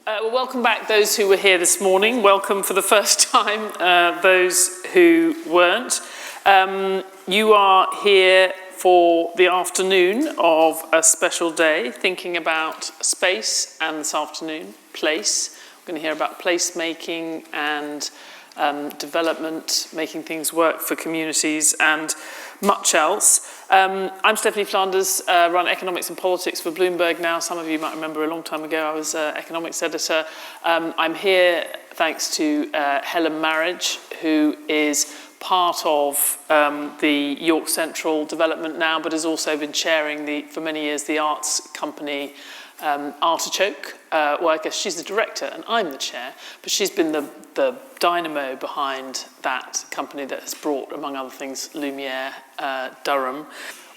Well, welcome back, those who were here this morning. Welcome for the first time, those who weren't. You are here for the afternoon of a special day, thinking about space, and this afternoon, place. We're going to hear about place making and development, making things work for communities, and much else. I'm Stephanie Flanders, run economics and politics for Bloomberg now. Some of you might remember a long time ago I was economics editor. I'm here thanks to Helen Marriage, who is part of the York Central development now, but has also been chairing, for many years, the arts company Artichoke. Well, I guess she's the director and I'm the chair, but she's been the dynamo behind that company that has brought, among other things, Lumiere Durham.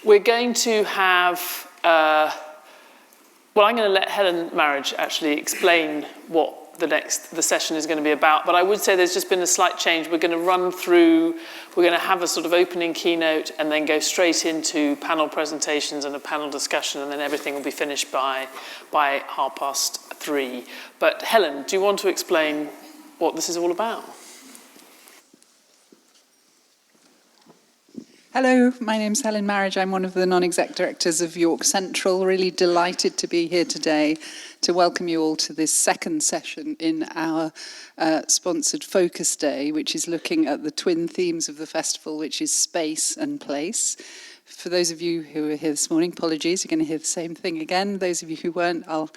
We're going to have, well, I'm going to let Helen Marriage actually explain what the session is going to be about, but I would say there's just been a slight change. We're going to run through, we're going to have a sort of opening keynote and then go straight into panel presentations and a panel discussion, and then everything will be finished by 3:30. But Helen, do you want to explain what this is all about? Hello, my name's Helen Marriage. I'm one of the non-exec directors of York Central. Really delighted to be here today to welcome you all to this second session in our sponsored Focus Day, which is looking at the twin themes of the festival, which is space and place. For those of you who were here this morning, apologies, you're going to hear the same thing again. Those of you who weren't, I'll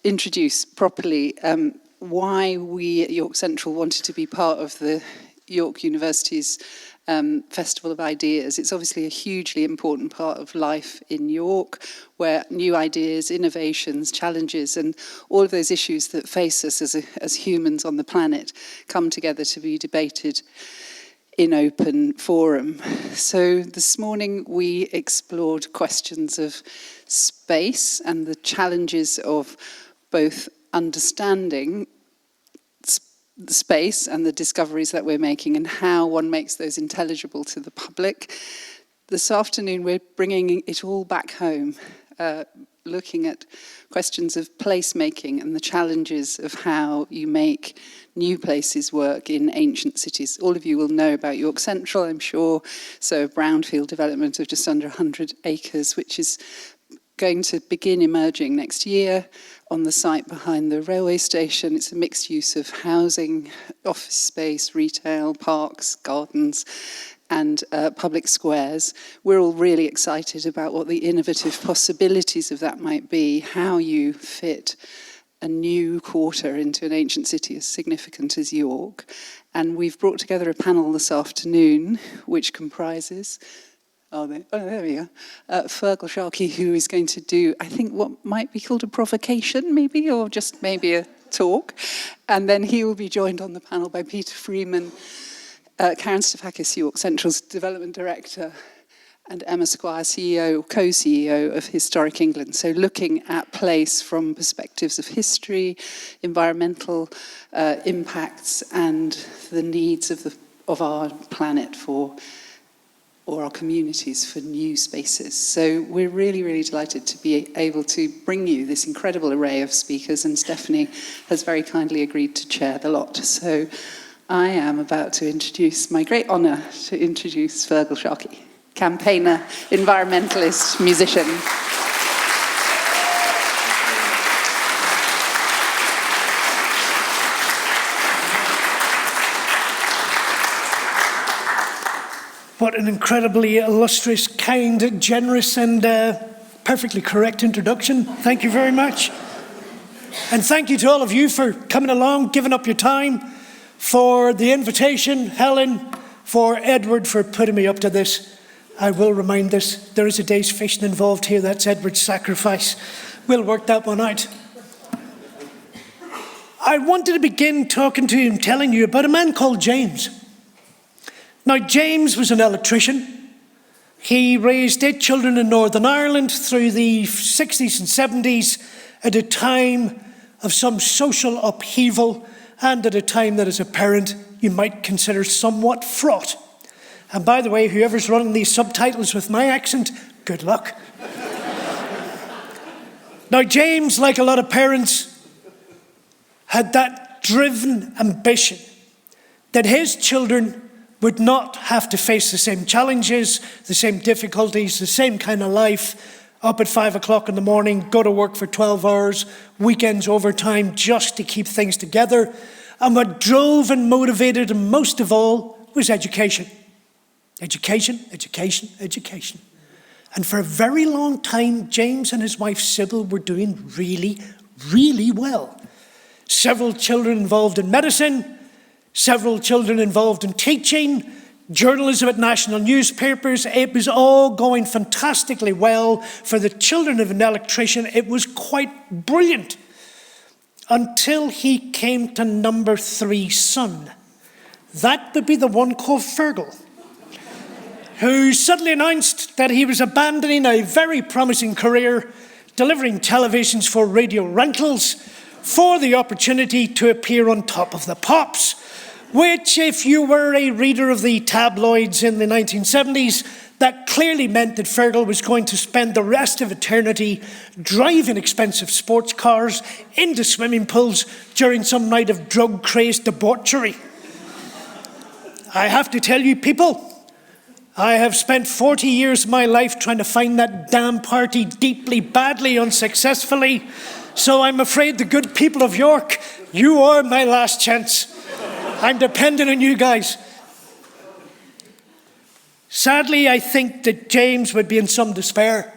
introduce properly why we at York Central wanted to be part of the York University's Festival of Ideas. It's obviously a hugely important part of life in York, where new ideas, innovations, challenges, and all of those issues that face us as humans on the planet come together to be debated in open forum. So this morning we explored questions of space and the challenges of both understanding the space and the discoveries that we're making and how one makes those intelligible to the public. This afternoon we're bringing it all back home, looking at questions of placemaking and the challenges of how you make new places work in ancient cities. All of you will know about York Central, I'm sure, so a brownfield development of just under 100 acres, which is going to begin emerging next year on the site behind the railway station. It's a mixed use of housing, office space, retail, parks, gardens, and public squares. We're all really excited about what the innovative possibilities of that might be, how you fit a new quarter into an ancient city as significant as York. And we've brought together a panel this afternoon, which comprises there we go. Feargal Sharkey, who is going to do, I think, what might be called a provocation, maybe, or just maybe a talk. And then he will be joined on the panel by Peter Freeman, Karen Stafeckis, York Central's Development Director, and Emma Squire, CEO, co-CEO of Historic England. So looking at place from perspectives of history, environmental impacts, and the needs of our planet or our communities for new spaces. So we're really, really delighted to be able to bring you this incredible array of speakers, and Stephanie has very kindly agreed to chair the lot. So I am about to introduce, my great honour to introduce Feargal Sharkey, campaigner, environmentalist, musician. What an incredibly illustrious, kind, generous, and perfectly correct introduction. Thank you very much. And thank you to all of you for coming along, giving up your time, for the invitation, Helen, for Edward for putting me up to this. I will remind this, there is a day's fishing involved here. That's Edward's sacrifice. We'll work that one out. I wanted to begin talking to you and telling you about a man called James. Now, James was an electrician. He raised 8 children in Northern Ireland through the 60s and 70s at a time of some social upheaval and at a time that, as a parent, you might consider somewhat fraught. And by the way, whoever's running these subtitles with my accent, good luck. Now, James, like a lot of parents, had that driven ambition that his children would not have to face the same challenges, the same difficulties, the same kind of life, up at 5 o'clock in the morning, go to work for 12 hours, weekends overtime, just to keep things together. And what drove and motivated him most of all was education. Education, education, education. And for a very long time, James and his wife Sybil were doing really, really well. Several children involved in medicine, several children involved in teaching, journalism at national newspapers. It was all going fantastically well for the children of an electrician. It was quite brilliant until he came to number 3 son. That would be the one called Feargal, who suddenly announced that he was abandoning a very promising career delivering televisions for radio rentals for the opportunity to appear on Top of the Pops, which, if you were a reader of the tabloids in the 1970s, that clearly meant that Feargal was going to spend the rest of eternity driving expensive sports cars into swimming pools during some night of drug-crazed debauchery. I have to tell you, people, I have spent 40 years of my life trying to find that damn party deeply, badly, unsuccessfully. So I'm afraid the good people of York, you are my last chance. I'm dependent on you guys. Sadly, I think that James would be in some despair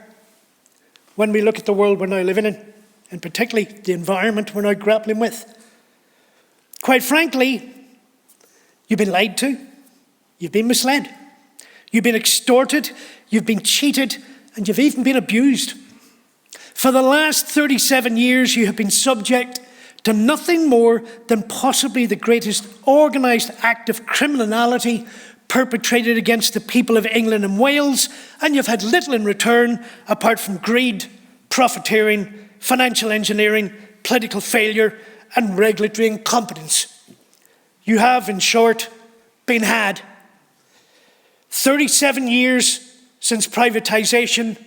when we look at the world we're now living in, and particularly the environment we're now grappling with. Quite frankly, you've been lied to, you've been misled, you've been extorted, you've been cheated, and you've even been abused. For the last 37 years, you have been subject to nothing more than possibly the greatest organised act of criminality perpetrated against the people of England and Wales, and you've had little in return apart from greed, profiteering, financial engineering, political failure, and regulatory incompetence. You have, in short, been had. 37 years since privatisation,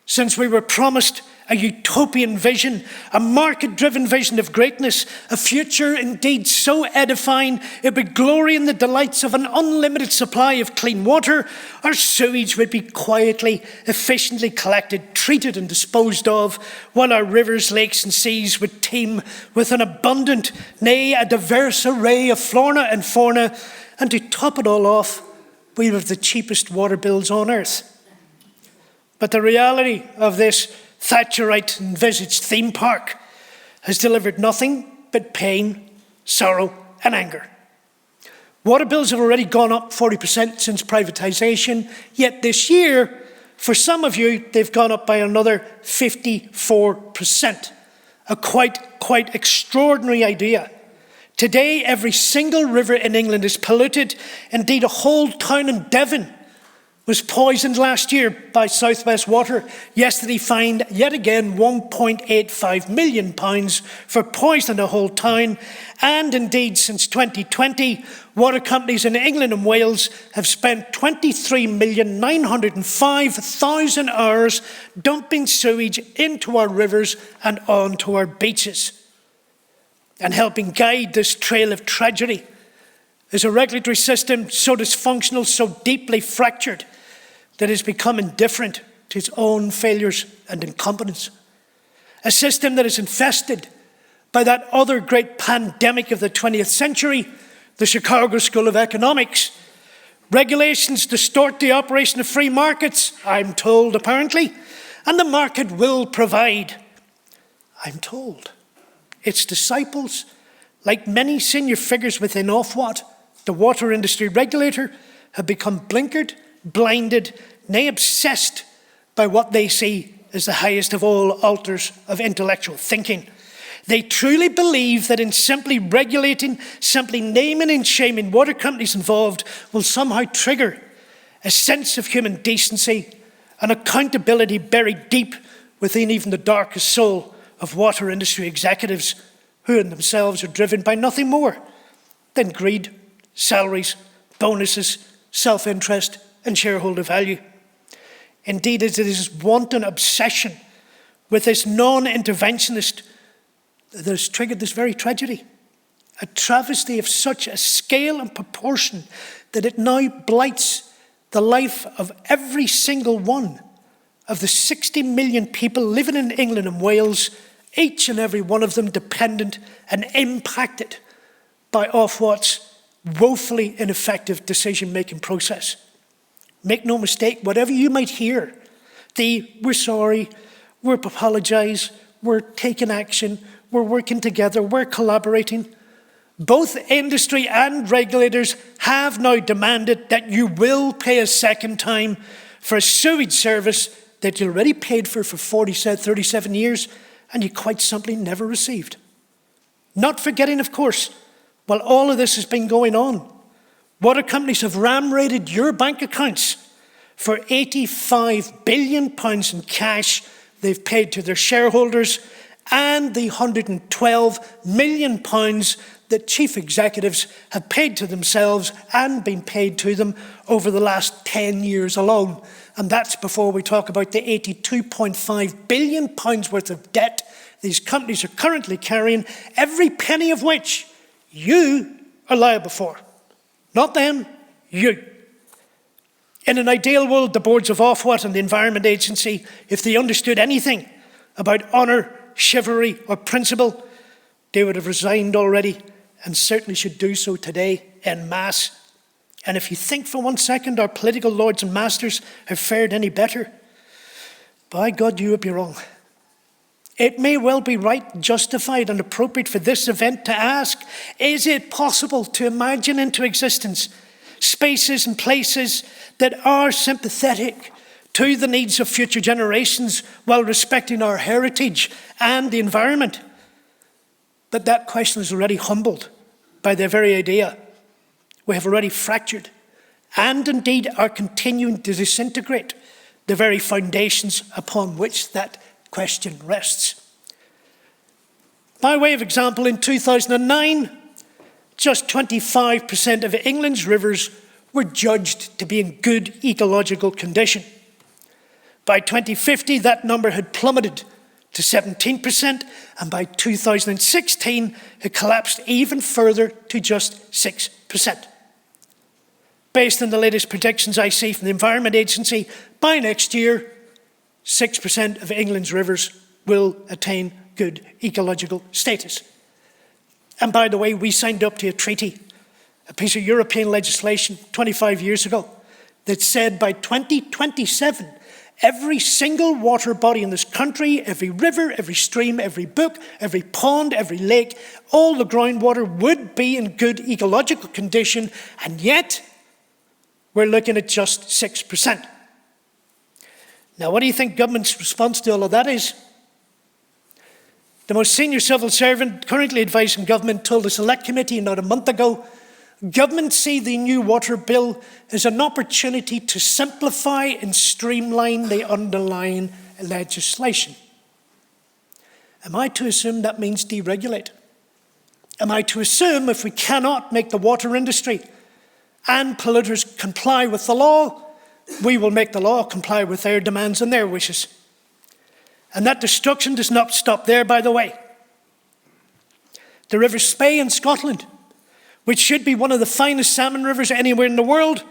since we were promised a utopian vision, a market-driven vision of greatness, a future indeed so edifying it would glory in the delights of an unlimited supply of clean water. Our sewage would be quietly, efficiently collected, treated and disposed of, while our rivers, lakes and seas would teem with an abundant, nay, a diverse array of flora and fauna. And to top it all off, we have the cheapest water bills on earth. But the reality of this Thatcherite envisaged theme park has delivered nothing but pain, sorrow and anger. Water bills have already gone up 40% since privatisation, yet this year, for some of you, they've gone up by another 54%. A quite extraordinary idea. Today, every single river in England is polluted. Indeed, a whole town in Devon was poisoned last year by South West Water. Yesterday fined yet again £1.85 million for poisoning a whole town. And indeed, since 2020, water companies in England and Wales have spent 23,905,000 hours dumping sewage into our rivers and onto our beaches. And helping guide this trail of tragedy is a regulatory system so dysfunctional, so deeply fractured, that has become indifferent to its own failures and incompetence. A system that is infested by that other great pandemic of the 20th century, the Chicago School of Economics. Regulations distort the operation of free markets, I'm told, apparently, and the market will provide, I'm told. Its disciples, like many senior figures within Ofwat, the water industry regulator, have become blinkered, blinded, nay obsessed by what they see as the highest of all altars of intellectual thinking. They truly believe that in simply regulating, simply naming and shaming water companies involved will somehow trigger a sense of human decency and accountability buried deep within even the darkest soul of water industry executives, who in themselves are driven by nothing more than greed, salaries, bonuses, self-interest and shareholder value. Indeed, it is wanton obsession with this non-interventionist that has triggered this very tragedy. a travesty of such a scale and proportion that it now blights the life of every single one of the 60 million people living in England and Wales, each and every one of them dependent and impacted by Ofwat's woefully ineffective decision-making process. Make no mistake, whatever you might hear, we're sorry, we're apologise, we're taking action, we're working together, we're collaborating. Both industry and regulators have now demanded that you will pay a second time for a sewage service that you already paid for 37 years and you quite simply never received. Not forgetting, of course, while all of this has been going on, water companies have ram-raided your bank accounts for £85 billion in cash they've paid to their shareholders and the £112 million that chief executives have paid to themselves and been paid to them over the last 10 years alone. And that's before we talk about the £82.5 billion worth of debt these companies are currently carrying, every penny of which you are liable for. Not them, you. In an ideal world, the boards of Ofwat and the Environment Agency, if they understood anything about honour, chivalry or principle, they would have resigned already and certainly should do so today en masse. And if you think for 1 second our political lords and masters have fared any better, by God, you would be wrong. It may well be right, justified and appropriate for this event to ask, is it possible to imagine into existence spaces and places that are sympathetic to the needs of future generations while respecting our heritage and the environment? But that question is already humbled by their very idea. We have already fractured and indeed are continuing to disintegrate the very foundations upon which that question rests. By way of example, in 2009, just 25% of England's rivers were judged to be in good ecological condition. By 2050, that number had plummeted to 17%, and by 2016, it collapsed even further to just 6%. Based on the latest predictions I see from the Environment Agency, by next year, 6% of England's rivers will attain good ecological status. And by the way, we signed up to a treaty, a piece of European legislation 25 years ago, that said by 2027, every single water body in this country, every river, every stream, every brook, every pond, every lake, all the groundwater would be in good ecological condition, and yet we're looking at just 6%. Now, what do you think government's response to all of that is? The most senior civil servant currently advising government told the Select Committee not a month ago, government see the new water bill as an opportunity to simplify and streamline the underlying legislation. Am I to assume that means deregulate? Am I to assume if we cannot make the water industry and polluters comply with the law, we will make the law comply with their demands and their wishes? And that destruction does not stop there, by the way. The River Spey in Scotland, which should be one of the finest salmon rivers anywhere in the world,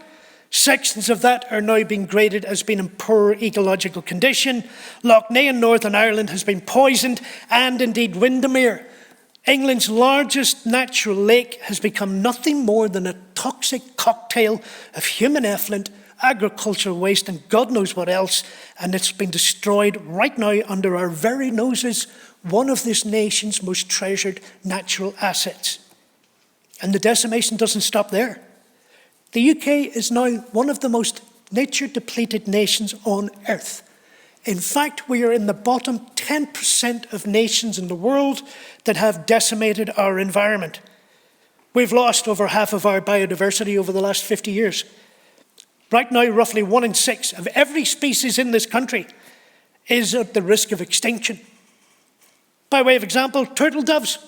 sections of that are now being graded as being in poor ecological condition. Lough Neagh in Northern Ireland has been poisoned, and indeed Windermere, England's largest natural lake, has become nothing more than a toxic cocktail of human effluent, agricultural waste, and God knows what else, and it's been destroyed right now under our very noses, one of this nation's most treasured natural assets. And the decimation doesn't stop there. The UK is now one of the most nature-depleted nations on earth. In fact, we are in the bottom 10% of nations in the world that have decimated our environment. We've lost over half of our biodiversity over the last 50 years. Right now, roughly 1 in 6 of every species in this country is at the risk of extinction. By way of example, turtle doves.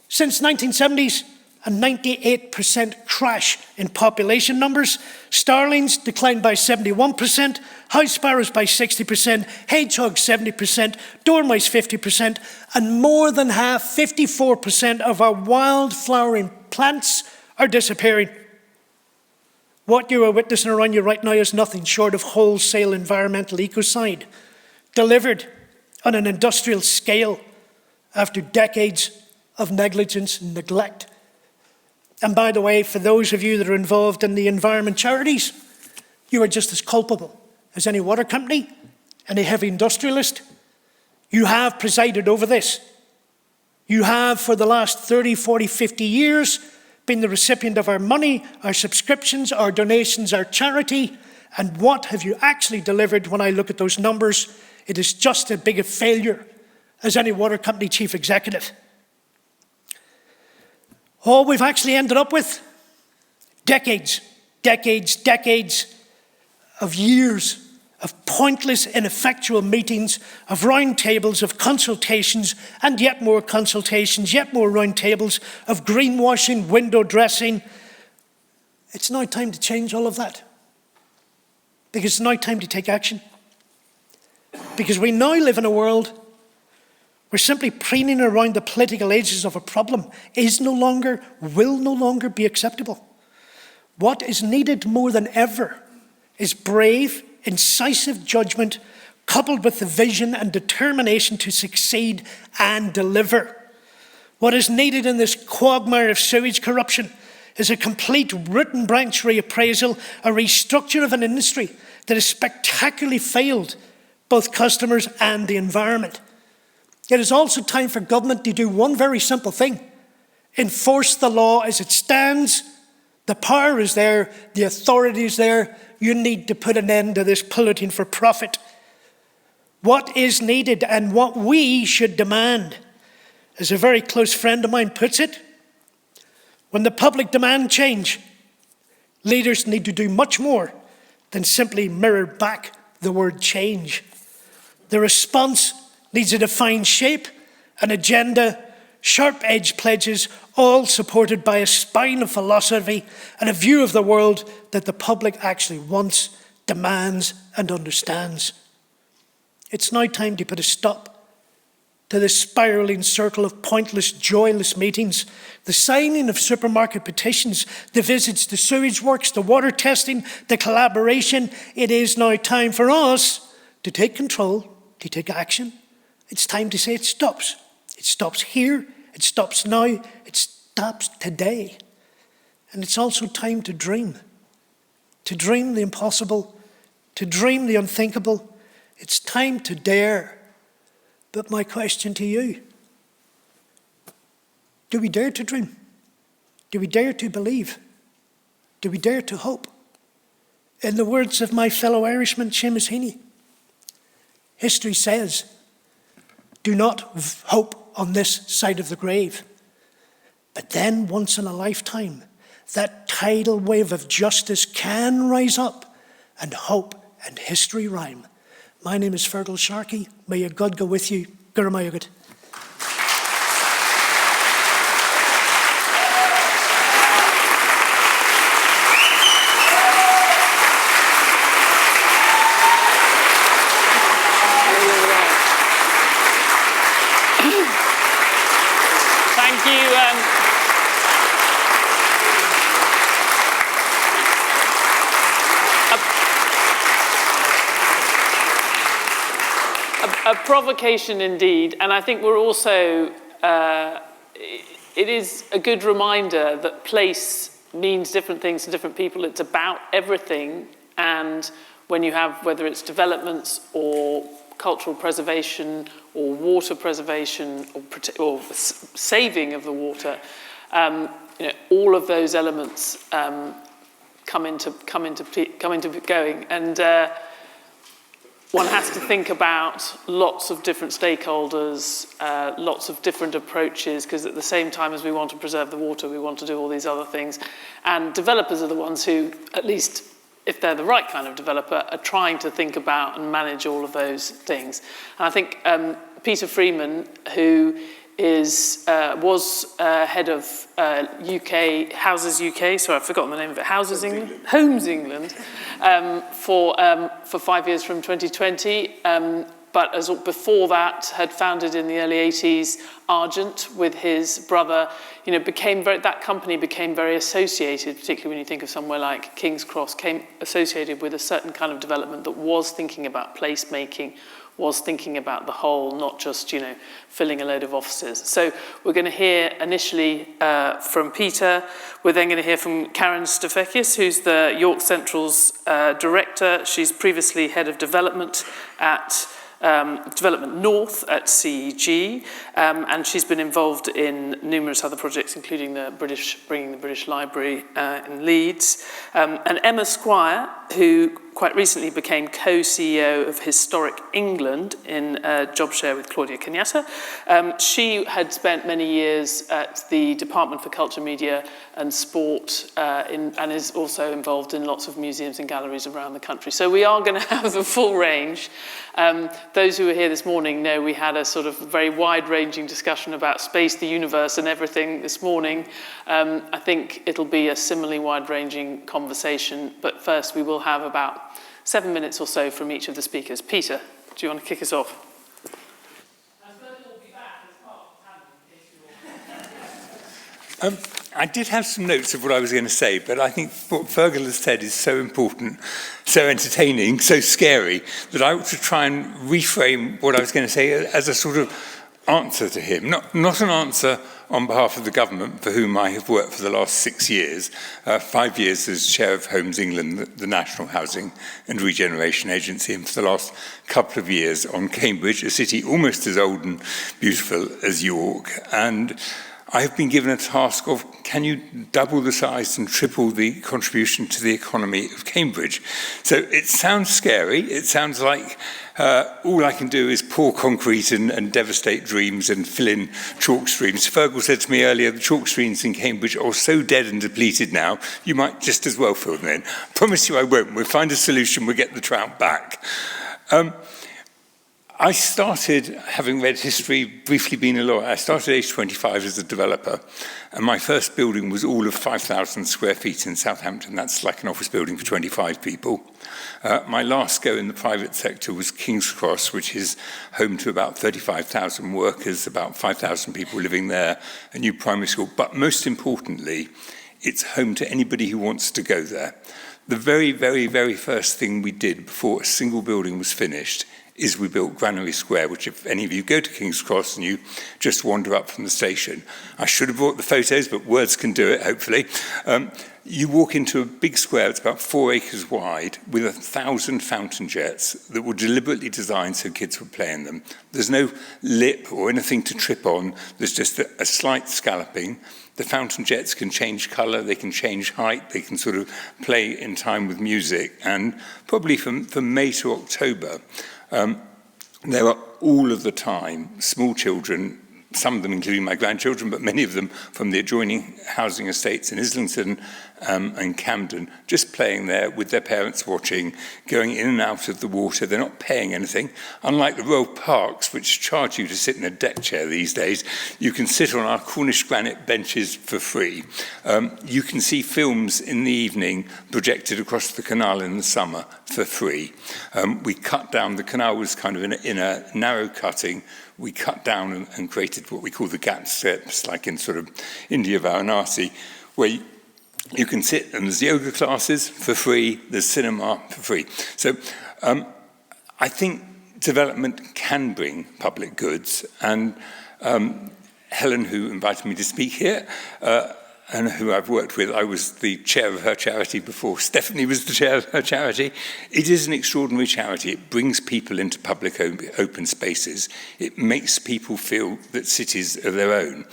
Since 1970s, a 98% crash in population numbers. Starlings declined by 71%, house sparrows by 60%, hedgehogs 70%, dormice 50%, and more than half, 54% of our wild flowering plants are disappearing. What you are witnessing around you right now is nothing short of wholesale environmental ecocide, delivered on an industrial scale after decades of negligence and neglect. And by the way, for those of you that are involved in the environment charities, you are just as culpable as any water company, any heavy industrialist. You have presided over this. You have, for the last 30, 40, 50 years, been the recipient of our money, our subscriptions, our donations, our charity. And what have you actually delivered? When I look at those numbers, it is just as big a failure as any water company chief executive. All we've actually ended up with, decades of years of pointless, ineffectual meetings, of round tables, of consultations, and yet more consultations, yet more round tables, of greenwashing, window dressing. It's now time to change all of that. Because it's now time to take action. Because we now live in a world where simply preening around the political edges of a problem is no longer, will no longer be acceptable. What is needed more than ever is brave, incisive judgment coupled with the vision and determination to succeed and deliver. What is needed in this quagmire of sewage corruption is a complete root and branch reappraisal, a restructure of an industry that has spectacularly failed both customers and the environment. It is also time for government to do one very simple thing: enforce the law as it stands. The power is there, the authority is there. You need to put an end to this polluting for profit. What is needed and what we should demand, as a very close friend of mine puts it, when the public demand change, leaders need to do much more than simply mirror back the word change. The response needs a defined shape, an agenda, sharp-edged pledges, all supported by a spine of philosophy and a view of the world that the public actually wants, demands, and understands. It's now time to put a stop to this spiraling circle of pointless, joyless meetings, the signing of supermarket petitions, the visits to sewage works, the water testing, the collaboration. It is now time for us to take control, to take action. It's time to say it stops. It stops here, it stops now, it stops today. And it's also time to dream the impossible, to dream the unthinkable. It's time to dare. But my question to you, do we dare to dream? Do we dare to believe? Do we dare to hope? In the words of my fellow Irishman, Seamus Heaney, history says, do not hope on this side of the grave. But then, once in a lifetime, that tidal wave of justice can rise up and hope and history rhyme. My name is Feargal Sharkey. May your God go with you. Guramayagat. Thank you. A provocation indeed, and I think we're also, it is a good reminder that place means different things to different people. It's about everything, and when you have, whether it's developments or cultural preservation or water preservation or saving of the water, all of those elements come into going, and one has to think about lots of different stakeholders, lots of different approaches, because at the same time as we want to preserve the water, we want to do all these other things. And developers are the ones who, at least if they're the right kind of developer, are trying to think about and manage all of those things. And I think Peter Freeman, who was head of UK Houses UK. Sorry, I've forgotten the name of it. Homes England, for 5 years from 2020. But before that, had founded in the early 80s Argent with his brother. That company became very associated, particularly when you think of somewhere like King's Cross, came associated with a certain kind of development that was thinking about placemaking, was thinking about the whole, not just, filling a load of offices. So we're going to hear initially from Peter. We're then going to hear from Karen Stafeckis, who's the York Central's director. She's previously head of development at Development North at CEG, and she's been involved in numerous other projects, including bringing the British Library in Leeds. And Emma Squire, who quite recently became co-CEO of Historic England in job share with Claudia Cagnata. She had spent many years at the Department for Culture, Media and Sport and is also involved in lots of museums and galleries around the country. So we are going to have the full range. Those who were here this morning know we had a sort of very wide-ranging discussion about space, the universe and everything this morning. I think it'll be a similarly wide-ranging conversation, but first we will have about 7 minutes or so from each of the speakers. Peter, do you want to kick us off? I did have some notes of what I was going to say, but I think what Feargal has said is so important, so entertaining, so scary, that I ought to try and reframe what I was going to say as a sort of answer to him. Not an answer on behalf of the government, for whom I have worked for the last 6 years, 5 years as chair of Homes England, the National Housing and Regeneration Agency, and for the last couple of years on Cambridge, a city almost as old and beautiful as York. And I have been given a task of, can you double the size and triple the contribution to the economy of Cambridge? So it sounds scary. It sounds like all I can do is pour concrete and devastate dreams and fill in chalk streams. Feargal said to me earlier, the chalk streams in Cambridge are so dead and depleted now, you might just as well fill them in. I promise you I won't. We'll find a solution. We'll get the trout back. I started, having read history, briefly been a lawyer, I started at age 25 as a developer, and my first building was all of 5,000 square feet in Southampton. That's like an office building for 25 people. My last go in the private sector was King's Cross, which is home to about 35,000 workers, about 5,000 people living there, a new primary school. But most importantly, it's home to anybody who wants to go there. The very, very, very first thing we did before a single building was finished is we built Granary Square, which if any of you go to King's Cross and you just wander up from the station, I should have brought the photos, but words can do it, hopefully. You walk into a big square, it's about 4 acres wide, with 1,000 fountain jets that were deliberately designed so kids would play in them. There's no lip or anything to trip on, there's just a slight scalloping. The fountain jets can change colour, they can change height, they can sort of play in time with music, and probably from May to October, there are all of the time small children, some of them including my grandchildren, but many of them from the adjoining housing estates in Islington and Camden, just playing there with their parents watching, going in and out of the water. They're not paying anything. Unlike the Royal Parks, which charge you to sit in a deck chair these days, you can sit on our Cornish granite benches for free. You can see films in the evening projected across the canal in the summer for free. We cut down, the canal was kind of in a narrow cutting. We cut down and created what we call the gap strips, like in sort of India Varanasi, where you can sit, and there's yoga classes for free, there's cinema for free. So I think development can bring public goods, and Helen, who invited me to speak here, and who I've worked with, I was the chair of her charity before Stephanie was the chair of her charity. It is an extraordinary charity. It brings people into public open spaces. It makes people feel that cities are their own.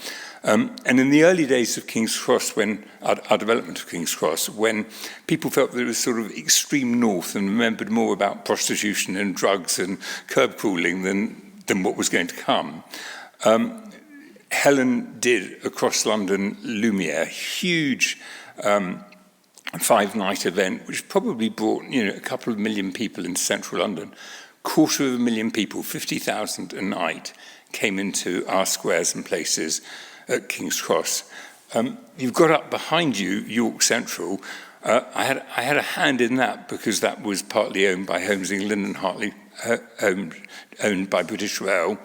And in the early days of King's Cross, when our development of King's Cross, when people felt that it was sort of extreme north and remembered more about prostitution and drugs and curb crawling than what was going to come, Helen did across London Lumiere, huge 5-night event, which probably brought a couple of million people into central London. 250,000 people, 50,000 a night, came into our squares and places at King's Cross. You've got up behind you York Central. I had a hand in that because that was partly owned by Homes England and partly owned by British Rail.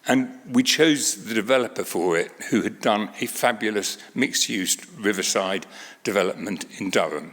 And we chose the developer for it, who had done a fabulous mixed-use riverside development in Durham.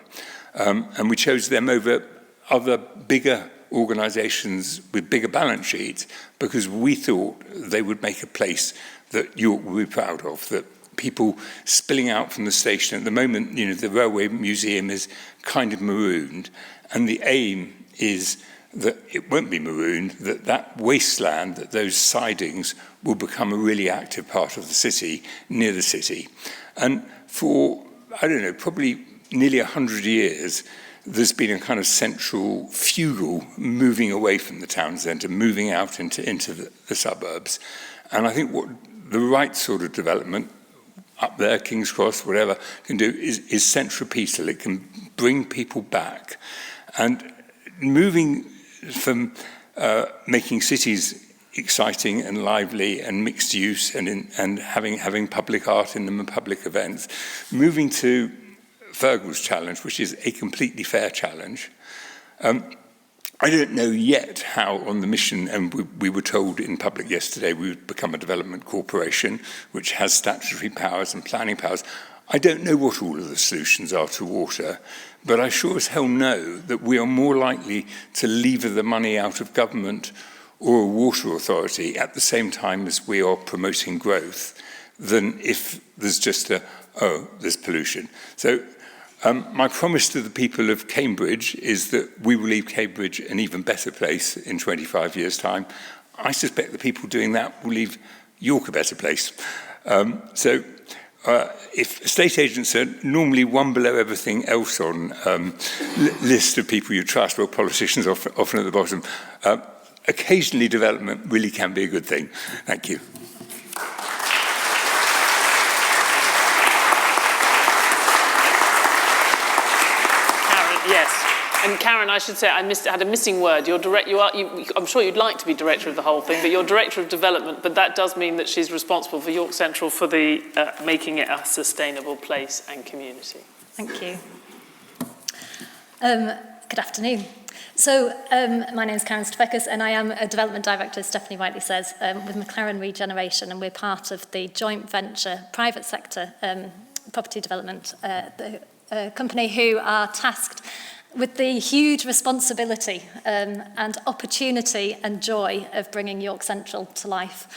And we chose them over other bigger organisations with bigger balance sheets because we thought they would make a place that York would be proud of, that people spilling out from the station. At the moment, the Railway Museum is kind of marooned, and the aim is that it won't be marooned, that wasteland, that those sidings will become a really active part of the city, near the city. And for, I don't know, probably nearly 100 years, there's been a kind of central Feargal moving away from the town centre, moving out into the suburbs. And I think what the right sort of development up there, King's Cross, whatever, can do is centripetal. It can bring people back. And moving from making cities exciting and lively and mixed use and having public art in them and public events, moving to Feargal's challenge, which is a completely fair challenge. I don't know yet how on the mission, and we were told in public yesterday we would become a development corporation which has statutory powers and planning powers. I don't know what all of the solutions are to water, but I sure as hell know that we are more likely to lever the money out of government or a water authority at the same time as we are promoting growth than if there's just there's pollution. So my promise to the people of Cambridge is that we will leave Cambridge an even better place in 25 years' time. I suspect the people doing that will leave York a better place. If estate agents are normally one below everything else on list of people you trust, well, politicians often at the bottom, occasionally development really can be a good thing. Thank you. Yes, and Karen, I should say I had a missing word. I'm sure you'd like to be director of the whole thing, but you're director of development. But that does mean that she's responsible for York Central for the making it a sustainable place and community. Thank you. Good afternoon. So my name is Karen Stafeckis, and I am a development director, as Stephanie rightly says, with McLaren Regeneration, and we're part of the joint venture private sector property development company who are tasked with the huge responsibility and opportunity and joy of bringing York Central to life.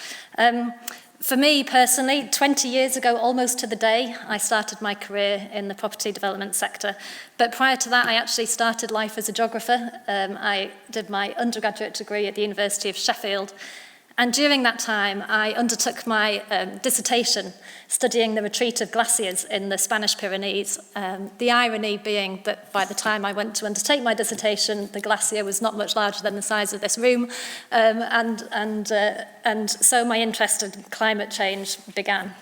For me personally, 20 years ago, almost to the day, I started my career in the property development sector. But prior to that, I actually started life as a geographer. I did my undergraduate degree at the University of Sheffield. And during that time, I undertook my dissertation studying the retreat of glaciers in the Spanish Pyrenees. The irony being that by the time I went to undertake my dissertation, the glacier was not much larger than the size of this room, and so my interest in climate change began.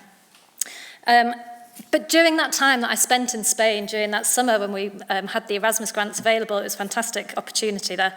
But during that time that I spent in Spain, during that summer when we had the Erasmus grants available, it was a fantastic opportunity there.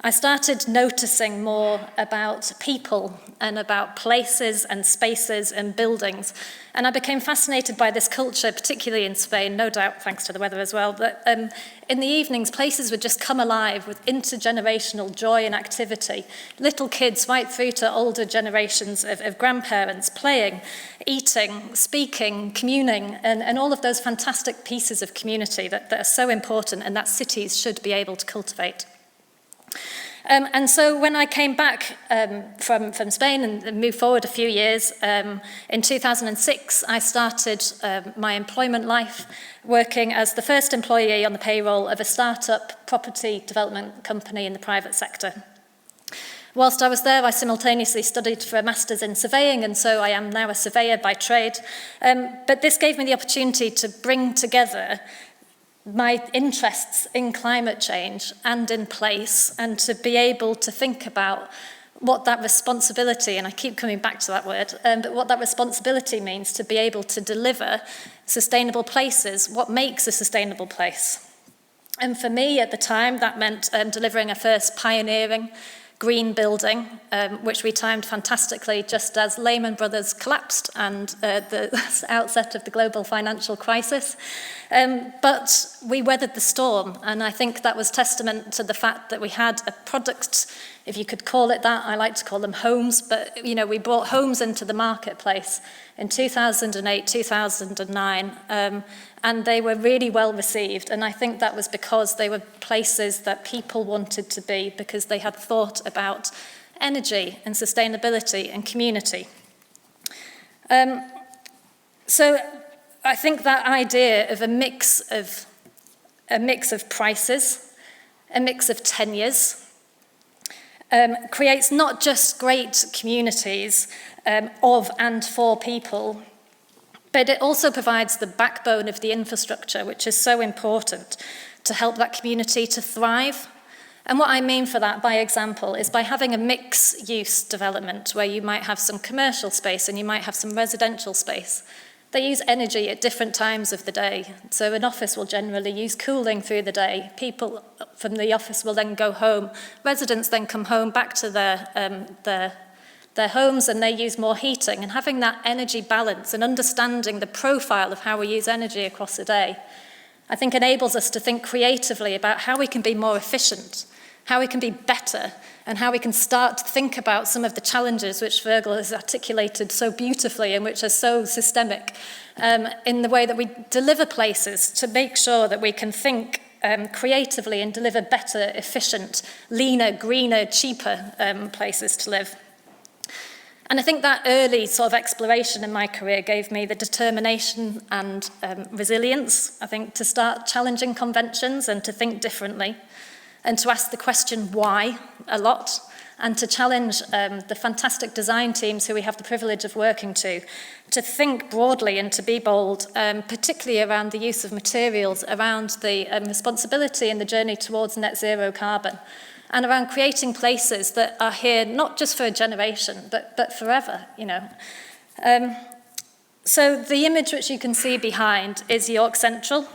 I started noticing more about people and about places and spaces and buildings. And I became fascinated by this culture, particularly in Spain, no doubt thanks to the weather as well, that in the evenings, places would just come alive with intergenerational joy and activity. Little kids right through to older generations of grandparents playing, eating, speaking, communing, and all of those fantastic pieces of community that are so important and that cities should be able to cultivate. And so when I came back from Spain and moved forward a few years, in 2006, I started my employment life working as the first employee on the payroll of a startup property development company in the private sector. Whilst I was there, I simultaneously studied for a master's in surveying, and so I am now a surveyor by trade. But this gave me the opportunity to bring together my interests in climate change and in place, and to be able to think about what that responsibility, and I keep coming back to that word, but what that responsibility means to be able to deliver sustainable places, what makes a sustainable place. And for me at the time, that meant delivering a first pioneering green building, which we timed fantastically just as Lehman Brothers collapsed and the outset of the global financial crisis. But we weathered the storm, and I think that was testament to the fact that we had a product, if you could call it that. I like to call them homes, but we brought homes into the marketplace in 2008, 2009, and they were really well received. And I think that was because they were places that people wanted to be, because they had thought about energy and sustainability and community. So I think that idea of a mix of prices, a mix of tenures, creates not just great communities of and for people, but it also provides the backbone of the infrastructure, which is so important to help that community to thrive. And what I mean for that, by example, is by having a mixed-use development where you might have some commercial space and you might have some residential space. They use energy at different times of the day. So an office will generally use cooling through the day. People from the office will then go home. Residents then come home back to their homes, and they use more heating. And having that energy balance and understanding the profile of how we use energy across the day, I think enables us to think creatively about how we can be more efficient, how we can be better, and how we can start to think about some of the challenges which Feargal has articulated so beautifully and which are so systemic in the way that we deliver places, to make sure that we can think creatively and deliver better, efficient, leaner, greener, cheaper places to live. And I think that early sort of exploration in my career gave me the determination and resilience, I think, to start challenging conventions and to think differently, and to ask the question why a lot, and to challenge the fantastic design teams who we have the privilege of working to think broadly and to be bold, particularly around the use of materials, around the responsibility in the journey towards net zero carbon, and around creating places that are here not just for a generation, but forever, So the image which you can see behind is York Central.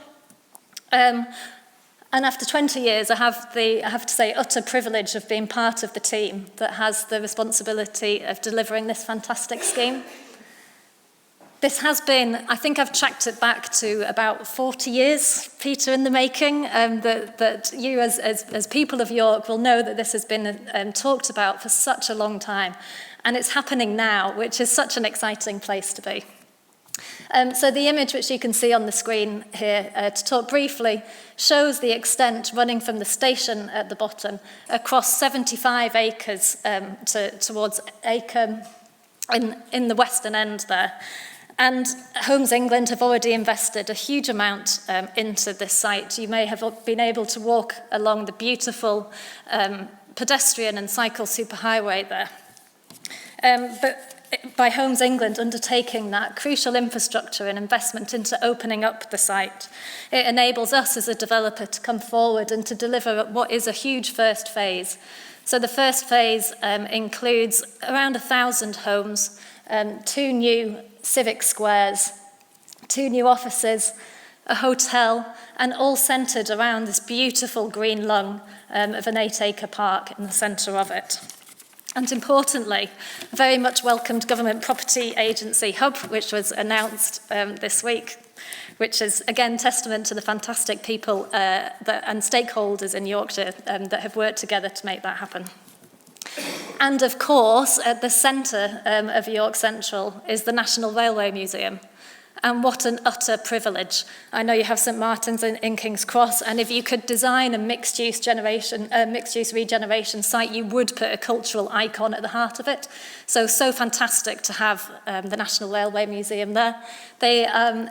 And after 20 years, I have to say, utter privilege of being part of the team that has the responsibility of delivering this fantastic scheme. This has been, I think I've tracked it back to about 40 years, Peter, in the making, that you as people of York will know that this has been talked about for such a long time. And it's happening now, which is such an exciting place to be. So the image which you can see on the screen here, to talk briefly, shows the extent running from the station at the bottom across 75 acres towards Acre in the western end there. And Homes England have already invested a huge amount into this site. You may have been able to walk along the beautiful pedestrian and cycle superhighway there. But by Homes England undertaking that crucial infrastructure and investment into opening up the site, it enables us as a developer to come forward and to deliver what is a huge first phase. So the first phase includes around 1,000 homes, 2 new civic squares, 2 new offices, a hotel, and all centred around this beautiful green lung of an 8-acre park in the centre of it. And importantly, a very much welcomed government property agency hub, which was announced this week, which is, again, testament to the fantastic people and stakeholders in Yorkshire that have worked together to make that happen. And, of course, at the centre of York Central is the National Railway Museum. And what an utter privilege. I know you have St Martin's in King's Cross, and if you could design a mixed-use regeneration site, you would put a cultural icon at the heart of it. So fantastic to have the National Railway Museum there. They are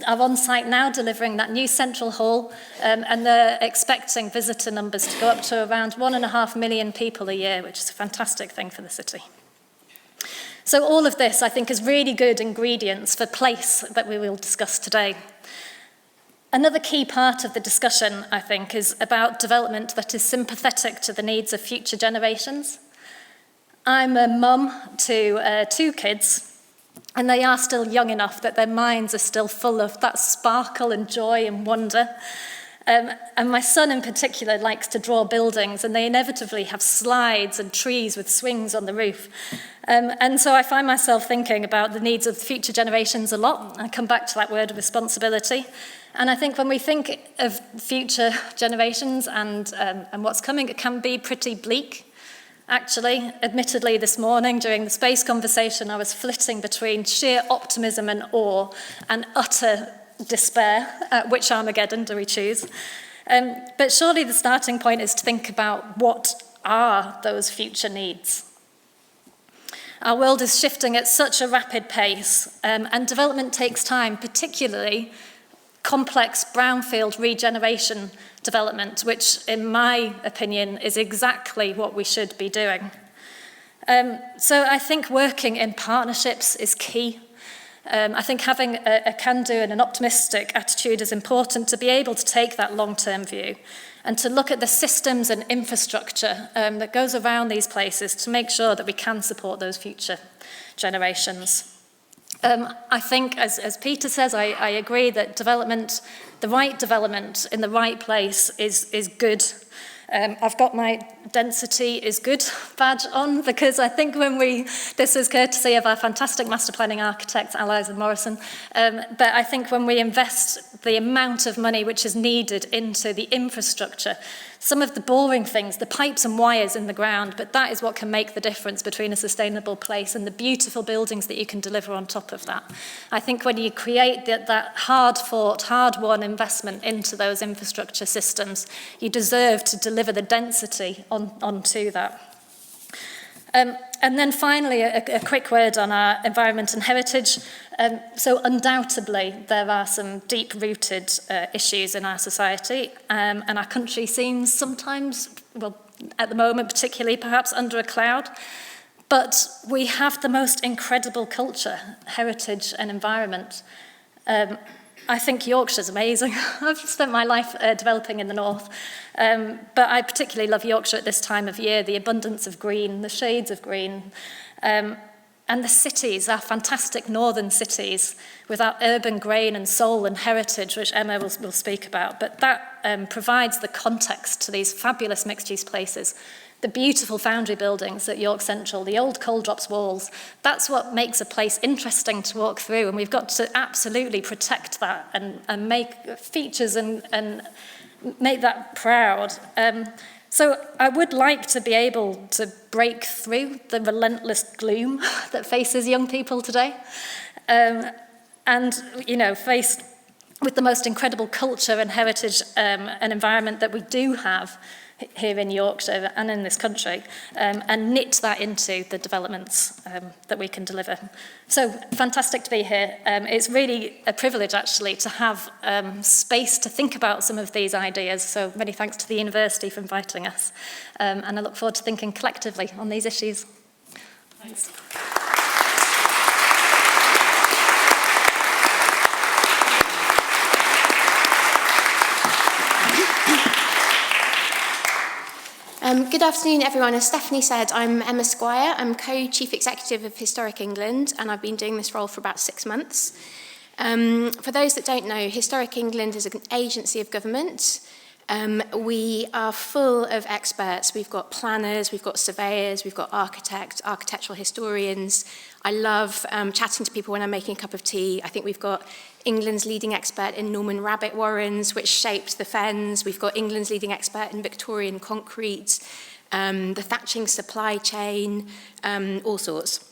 on site now delivering that new central hall, and they're expecting visitor numbers to go up to around 1.5 million people a year, which is a fantastic thing for the city. So all of this, I think, is really good ingredients for place that we will discuss today. Another key part of the discussion, I think, is about development that is sympathetic to the needs of future generations. I'm a mum to 2 kids, and they are still young enough that their minds are still full of that sparkle and joy and wonder. And my son in particular likes to draw buildings, and they inevitably have slides and trees with swings on the roof. And so I find myself thinking about the needs of future generations a lot. I come back to that word of responsibility. And I think when we think of future generations and what's coming, it can be pretty bleak. Actually, admittedly, this morning during the space conversation, I was flitting between sheer optimism and awe and utter despair. Which Armageddon do we choose? But surely the starting point is to think about what are those future needs. Our world is shifting at such a rapid pace, and development takes time, particularly complex brownfield regeneration development, which, in my opinion, is exactly what we should be doing. So I think working in partnerships is key. I think having a can-do and an optimistic attitude is important to be able to take that long-term view and to look at the systems and infrastructure that goes around these places to make sure that we can support those future generations. I think, as Peter says, I agree that development, the right development in the right place is good. I've got my density is good badge on because I think this is courtesy of our fantastic master planning architects, Allies and Morrison, but I think when we invest the amount of money which is needed into the infrastructure, some of the boring things, the pipes and wires in the ground, but that is what can make the difference between a sustainable place and the beautiful buildings that you can deliver on top of that. I think when you create that hard-fought, hard-won investment into those infrastructure systems, you deserve to deliver the density onto that. And then finally, a quick word on our environment and heritage. So undoubtedly, there are some deep-rooted issues in our society, and our country seems sometimes, well, at the moment particularly, perhaps under a cloud. But we have the most incredible culture, heritage and environment. I think Yorkshire's amazing. I've spent my life developing in the north, but I particularly love Yorkshire at this time of year, the abundance of green, the shades of green, and the cities, our fantastic northern cities, with our urban grain and soul and heritage, which Emma will speak about. But that provides the context to these fabulous mixed-use places. The beautiful foundry buildings at York Central, the old coal drops walls, that's what makes a place interesting to walk through, and we've got to absolutely protect that and make features and make that proud. So I would like to be able to break through the relentless gloom that faces young people today, and, faced with the most incredible culture and heritage and environment that we do have here in Yorkshire and in this country, and knit that into the developments that we can deliver. So fantastic to be here. It's really a privilege actually to have space to think about some of these ideas, so many thanks to the university for inviting us, and I look forward to thinking collectively on these issues. Thanks. Good afternoon, everyone. As Stephanie said, I'm Emma Squire. I'm co-chief executive of Historic England, and I've been doing this role for about 6 months. For those that don't know, Historic England is an agency of government. We are full of experts. We've got planners, we've got surveyors, we've got architects, architectural historians. I love chatting to people when I'm making a cup of tea. I think we've got England's leading expert in Norman rabbit warrens, which shaped the Fens. We've got England's leading expert in Victorian concrete, the thatching supply chain, all sorts.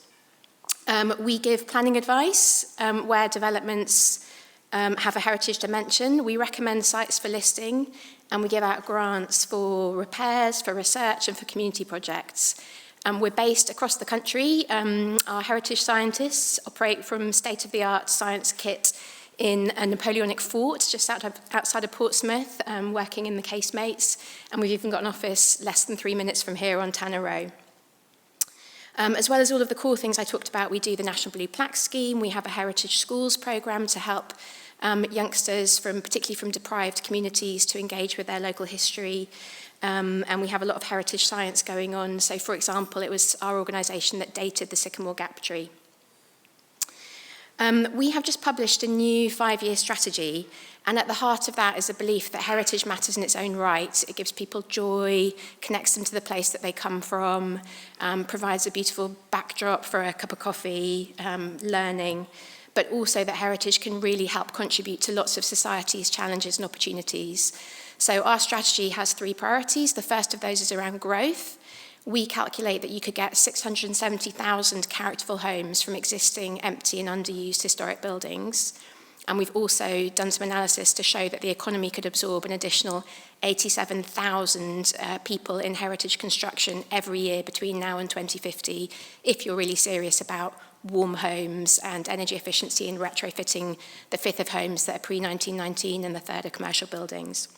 We give planning advice where developments have a heritage dimension. We recommend sites for listing, and we give out grants for repairs, for research, and for community projects. We're based across the country. Our heritage scientists operate from state-of-the-art science kit in a Napoleonic fort just outside of Portsmouth, working in the casemates, and we've even got an office less than 3 minutes from here on Tanner Row. As well as all of the cool things I talked about, we do the National Blue Plaque Scheme. We have a Heritage Schools programme to help youngsters, particularly from deprived communities, to engage with their local history. And we have a lot of heritage science going on. So, for example, it was our organisation that dated the Sycamore Gap tree. We have just published a new 5-year strategy, and at the heart of that is a belief that heritage matters in its own right. It gives people joy, connects them to the place that they come from, provides a beautiful backdrop for a cup of coffee, learning, but also that heritage can really help contribute to lots of society's challenges and opportunities. So our strategy has 3 priorities. The first of those is around growth. We calculate that you could get 670,000 characterful homes from existing empty and underused historic buildings. And we've also done some analysis to show that the economy could absorb an additional 87,000 people in heritage construction every year between now and 2050, if you're really serious about warm homes and energy efficiency and retrofitting the 5th of homes that are pre-1919 and the 3rd of commercial buildings.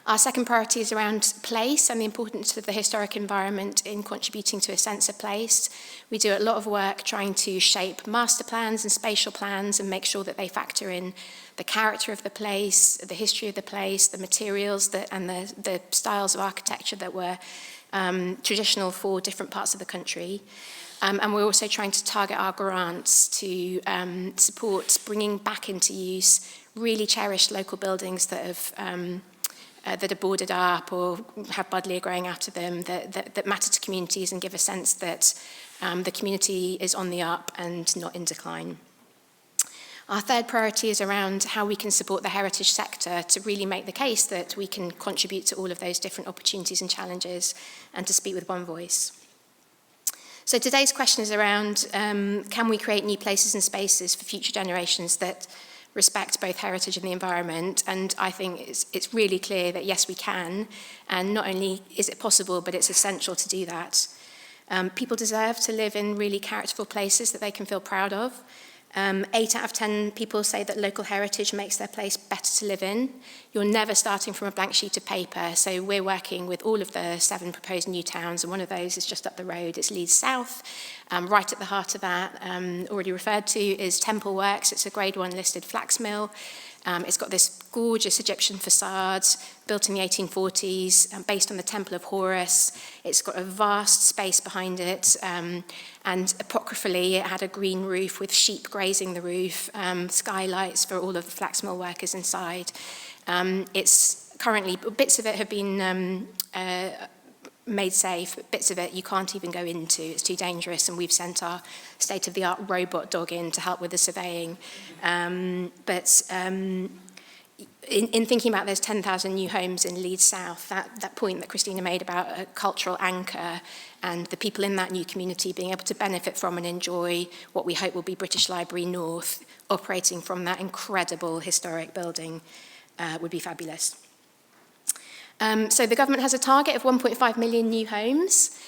Our second priority is around place and the importance of the historic environment in contributing to a sense of place. We do a lot of work trying to shape master plans and spatial plans and make sure that they factor in the character of the place, the history of the place, the materials and the styles of architecture that were traditional for different parts of the country. And we're also trying to target our grants to support bringing back into use really cherished local buildings that have that are boarded up or have buddleia growing out of them, that matter to communities and give a sense that the community is on the up and not in decline. Our third priority is around how we can support the heritage sector to really make the case that we can contribute to all of those different opportunities and challenges and to speak with one voice. So today's question is around can we create new places and spaces for future generations that respect both heritage and the environment, and I think it's really clear that yes, we can, and not only is it possible, but it's essential to do that. People deserve to live in really characterful places that they can feel proud of. 8 out of 10 people say that local heritage makes their place better to live in. You're never starting from a blank sheet of paper, so we're working with all of the 7 proposed new towns, and one of those is just up the road. It's Leeds South. Right at the heart of that, already referred to, is Temple Works. It's a Grade 1 listed flax mill. It's got this gorgeous Egyptian facade built in the 1840s, based on the Temple of Horus. It's got a vast space behind it, and apocryphally it had a green roof with sheep grazing the roof, skylights for all of the flax mill workers inside. It's currently, bits of it have been made safe, but bits of it you can't even go into. It's too dangerous, and we've sent our state-of-the-art robot dog in to help with the surveying. In thinking about those 10,000 new homes in Leeds South, that point that Christina made about a cultural anchor and the people in that new community being able to benefit from and enjoy what we hope will be British Library North, operating from that incredible historic building, would be fabulous. So the government has a target of 1.5 million new homes.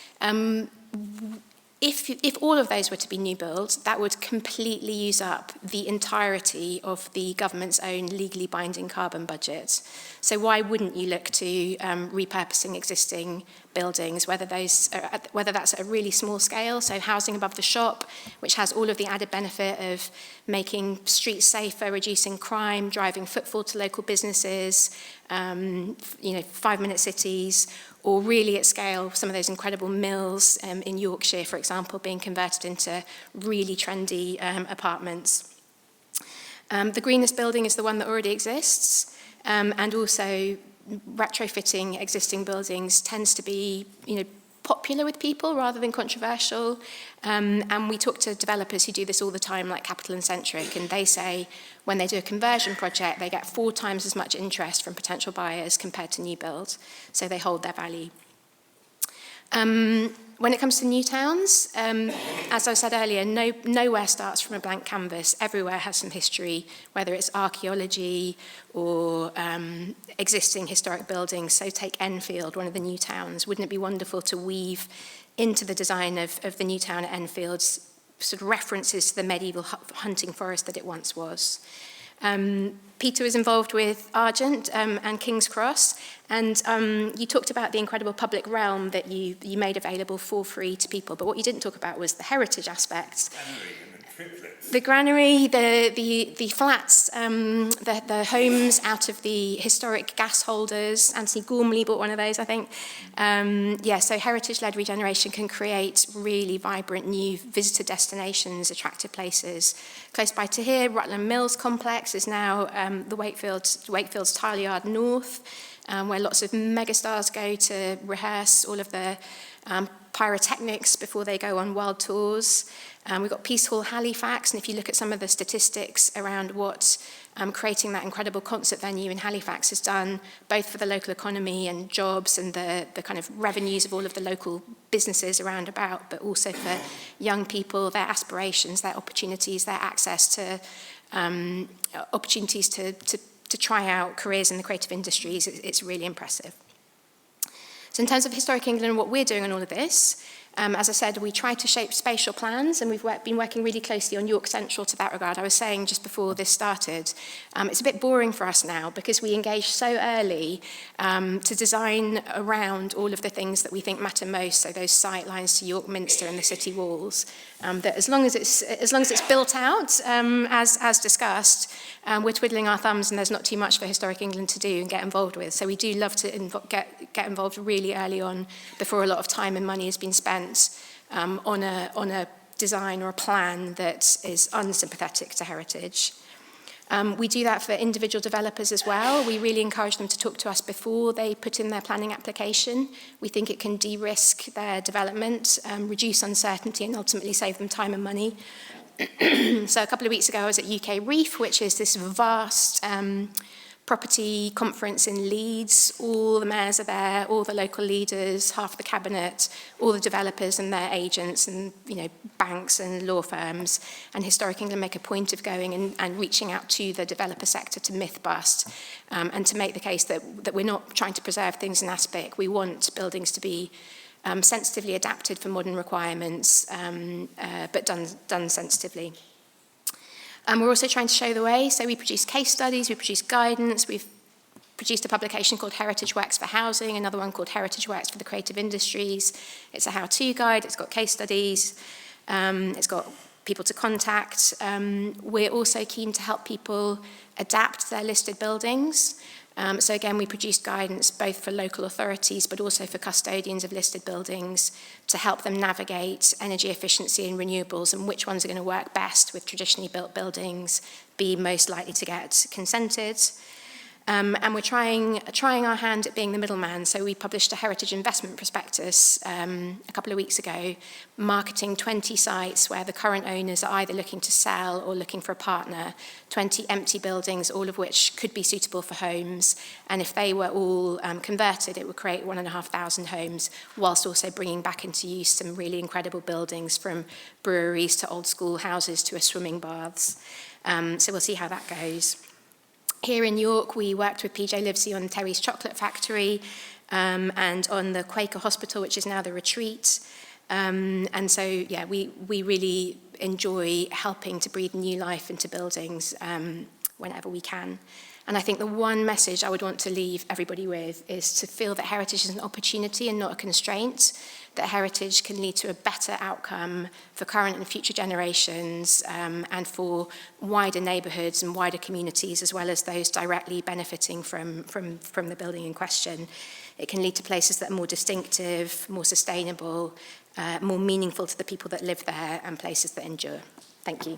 If all of those were to be new builds, that would completely use up the entirety of the government's own legally binding carbon budget. So why wouldn't you look to repurposing existing buildings, whether that's at a really small scale, so housing above the shop, which has all of the added benefit of making streets safer, reducing crime, driving footfall to local businesses, 5-minute cities, or really at scale, some of those incredible mills in Yorkshire, for example, being converted into really trendy apartments. The greenest building is the one that already exists, and also retrofitting existing buildings tends to be, popular with people rather than controversial. And we talk to developers who do this all the time, like Capital and Centric, and they say when they do a conversion project, they get 4 times as much interest from potential buyers compared to new build. So they hold their value. When it comes to new towns, as I said earlier, nowhere starts from a blank canvas. Everywhere has some history, whether it's archaeology or existing historic buildings. So take Enfield, one of the new towns. Wouldn't it be wonderful to weave into the design of the new town at Enfield sort of references to the medieval hunting forest that it once was? Peter was involved with Argent and King's Cross, and you talked about the incredible public realm that you made available for free to people, but what you didn't talk about was the heritage aspects. The granary, the flats, the homes out of the historic gas holders. Anthony Gormley bought one of those, I think. So heritage-led regeneration can create really vibrant new visitor destinations, attractive places. Close by to here, Rutland Mills complex is now the Wakefield's Tile Yard North, where lots of megastars go to rehearse all of the pyrotechnics before they go on world tours. We've got Peace Hall Halifax, and if you look at some of the statistics around what creating that incredible concert venue in Halifax has done, both for the local economy and jobs and the kind of revenues of all of the local businesses around about, but also for young people, their aspirations, their opportunities, their access to opportunities to try out careers in the creative industries, it's really impressive. So in terms of Historic England and what we're doing on all of this, as I said, we try to shape spatial plans, and we've been working really closely on York Central to that regard. I was saying just before this started, it's a bit boring for us now because we engage so early to design around all of the things that we think matter most, so those sight lines to York Minster and the city walls, that as long as it's built out, as discussed, we're twiddling our thumbs and there's not too much for Historic England to do and get involved with. So we do love to get involved really early on before a lot of time and money has been spent on a design or a plan that is unsympathetic to heritage. We do that for individual developers as well. We really encourage them to talk to us before they put in their planning application. We think it can de-risk their development, reduce uncertainty, and ultimately save them time and money. So a couple of weeks ago, I was at UK Reef, which is this vast property conference in Leeds. All the mayors are there, all the local leaders, half the cabinet, all the developers and their agents, and banks and law firms. And Historic England make a point of going and reaching out to the developer sector to myth bust and to make the case that we're not trying to preserve things in aspic. We want buildings to be sensitively adapted for modern requirements, but done sensitively. We're also trying to show the way, so we produce case studies, we produce guidance, we've produced a publication called Heritage Works for Housing, another one called Heritage Works for the Creative Industries. It's a how-to guide, it's got case studies, it's got people to contact. We're also keen to help people adapt their listed buildings. So again, we produce guidance both for local authorities but also for custodians of listed buildings to help them navigate energy efficiency and renewables and which ones are going to work best with traditionally built buildings, be most likely to get consented. And we're trying our hand at being the middleman. So we published a heritage investment prospectus a couple of weeks ago, marketing 20 sites where the current owners are either looking to sell or looking for a partner, 20 empty buildings, all of which could be suitable for homes. And if they were all converted, it would create 1,500 homes, whilst also bringing back into use some really incredible buildings, from breweries to old school houses to a swimming baths. So we'll see how that goes. Here in York, we worked with PJ Livesey on Terry's Chocolate Factory and on the Quaker Hospital, which is now the Retreat. And so, yeah, we really enjoy helping to breathe new life into buildings whenever we can. And I think the one message I would want to leave everybody with is to feel that heritage is an opportunity and not a constraint, that heritage can lead to a better outcome for current and future generations and for wider neighbourhoods and wider communities, as well as those directly benefiting from the building in question. It can lead to places that are more distinctive, more sustainable, more meaningful to the people that live there, and places that endure. Thank you.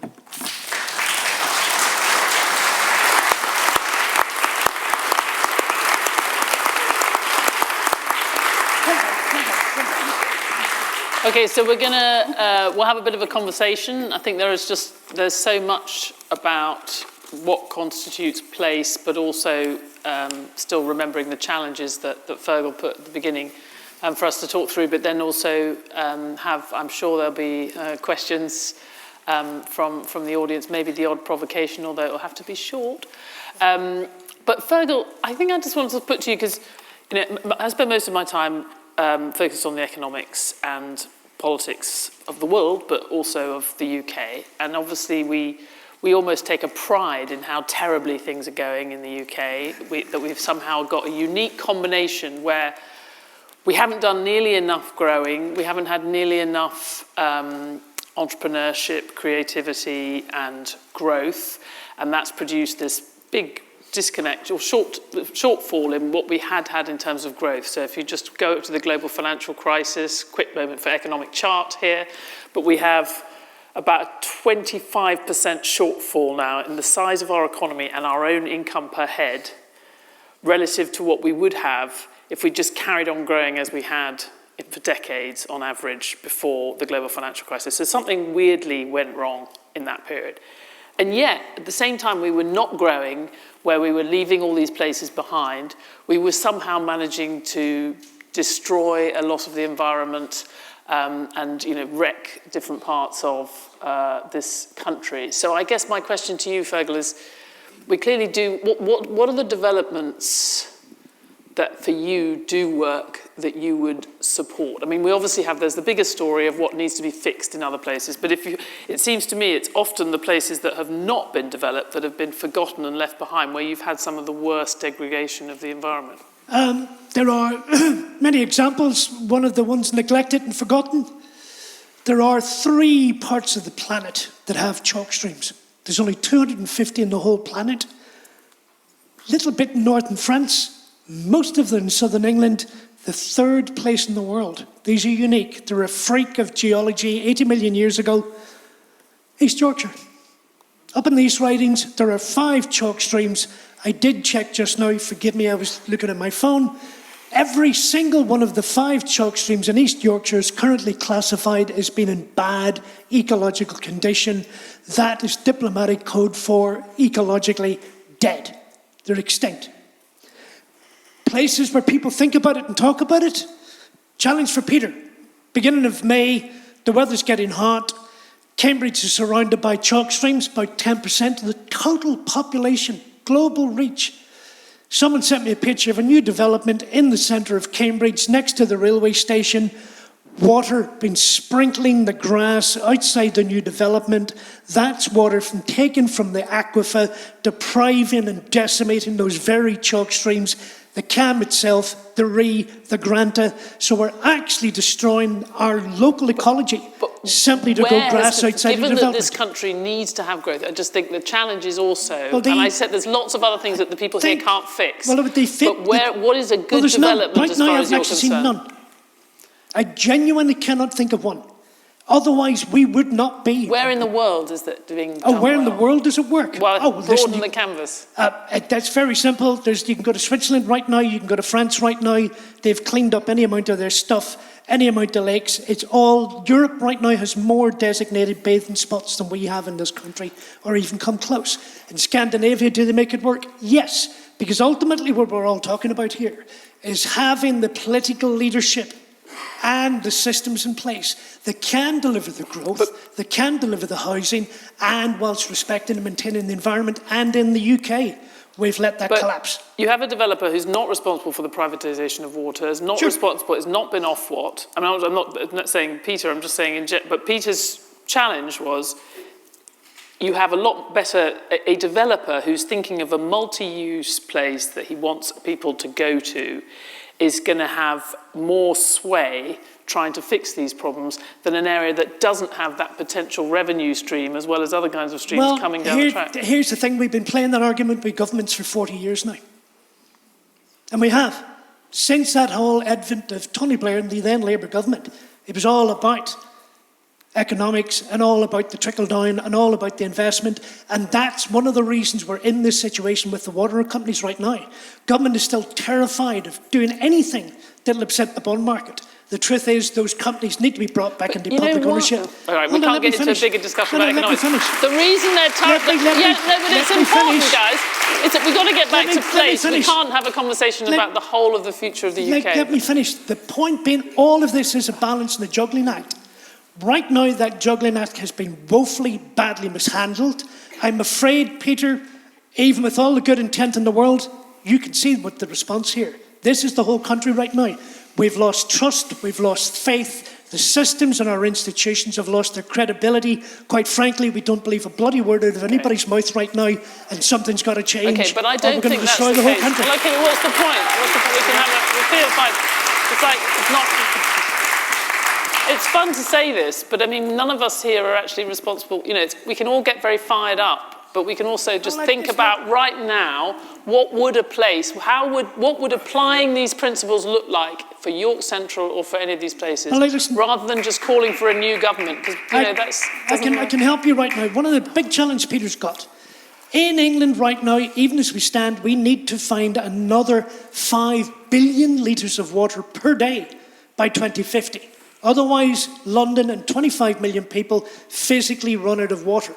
Okay, so we'll have a bit of a conversation. I think there's so much about what constitutes place, but also still remembering the challenges that Feargal put at the beginning for us to talk through, but then also I'm sure there'll be questions from the audience, maybe the odd provocation, although it'll have to be short. But Feargal, I think I just wanted to put to you, because I spend most of my time focused on the economics and politics of the world, but also of the UK. And obviously we almost take a pride in how terribly things are going in the UK, that we've somehow got a unique combination where we haven't done nearly enough growing, we haven't had nearly enough entrepreneurship, creativity and growth, and that's produced this big disconnect or shortfall in what we had in terms of growth. So if you just go up to the global financial crisis, quick moment for economic chart here, but we have about a 25% shortfall now in the size of our economy and our own income per head relative to what we would have if we just carried on growing as we had for decades on average before the global financial crisis. So something weirdly went wrong in that period. And yet, at the same time, we were not growing, where we were leaving all these places behind. We were somehow managing to destroy a lot of the environment and wreck different parts of this country. So I guess my question to you, Feargal, is we clearly do. What are the developments that for you do work that you would support? I mean, we obviously there's the bigger story of what needs to be fixed in other places, but it seems to me it's often the places that have not been developed that have been forgotten and left behind, where you've had some of the worst degradation of the environment. There are many examples. One of the ones neglected and forgotten. There are 3 parts of the planet that have chalk streams. There's only 250 in the whole planet. Little bit in northern France, most of them in southern England, the 3rd place in the world. These are unique. They're a freak of geology 80 million years ago. East Yorkshire. Up in the East Ridings, there are 5 chalk streams. I did check just now, forgive me, I was looking at my phone. Every single one of the 5 chalk streams in East Yorkshire is currently classified as being in bad ecological condition. That is diplomatic code for ecologically dead. They're extinct. Places where people think about it and talk about it. Challenge for Peter. Beginning of May, the weather's getting hot. Cambridge is surrounded by chalk streams, about 10% of the total population, global reach. Someone sent me a picture of a new development in the centre of Cambridge, next to the railway station. Water been sprinkling the grass outside the new development. That's water taken from the aquifer, depriving and decimating those very chalk streams. The Cam itself, the Ree, the Granta. So we're actually destroying our local ecology simply to go grass outside the development. Given that this country needs to have growth, I just think the challenge is also, and I said there's lots of other things that the people here can't fix. Well, they fit. But what is a good development as far as you're concerned? None. I genuinely cannot think of one. Otherwise, we would not be. Where in the world is that being done where in the world does it work? Well, broaden the canvas. That's very simple. You can go to Switzerland right now. You can go to France right now. They've cleaned up any amount of their stuff, any amount of lakes. It's all, Europe right now has more designated bathing spots than we have in this country, or even come close. In Scandinavia, do they make it work? Yes, because ultimately what we're all talking about here is having the political leadership and the systems in place that can deliver the growth, that can deliver the housing, and whilst respecting and maintaining the environment. And in the UK, we've let that collapse. You have a developer who's not responsible for the privatisation of water, is not responsible, has not been Ofwat. I mean, I'm not saying Peter, I'm just saying, but Peter's challenge was, you have a lot better, a developer who's thinking of a multi-use place that he wants people to go to, is going to have more sway trying to fix these problems than an area that doesn't have that potential revenue stream as well as other kinds of streams coming down the track. Here's the thing, we've been playing that argument with governments for 40 years now. And we have. Since that whole advent of Tony Blair and the then Labour government, it was all about economics and all about the trickle down and all about the investment. And that's one of the reasons we're in this situation with the water companies right now. Government is still terrified of doing anything that'll upset the bond market. The truth is, those companies need to be brought back into public ownership. All right, we can't get into a bigger discussion about economics. The reason they're but it's important, guys. We've got to get back to place. We can't have a conversation about the whole of the future of the UK. Let me finish. The point being, all of this is a balance in the juggling act. Right now, that juggling act has been woefully, badly mishandled. I'm afraid, Peter, even with all the good intent in the world, you can see what the response here. This is the whole country right now. We've lost trust, we've lost faith. The systems and our institutions have lost their credibility. Quite frankly, we don't believe a bloody word out of anybody's mouth right now, and something's got to change. Okay, but I don't think that's the case. Well, okay, what's the point? We can have a field fight. It's like, it's not... It's fun to say this, but I mean, none of us here are actually responsible. You know, we can all get very fired up, but we can also just think about right now, what would applying these principles look like for York Central or for any of these places, rather than just calling for a new government? Because, you know, I can help you right now. One of the big challenges Peter's got, in England right now, even as we stand, we need to find another 5 billion litres of water per day by 2050. Otherwise, London and 25 million people physically run out of water.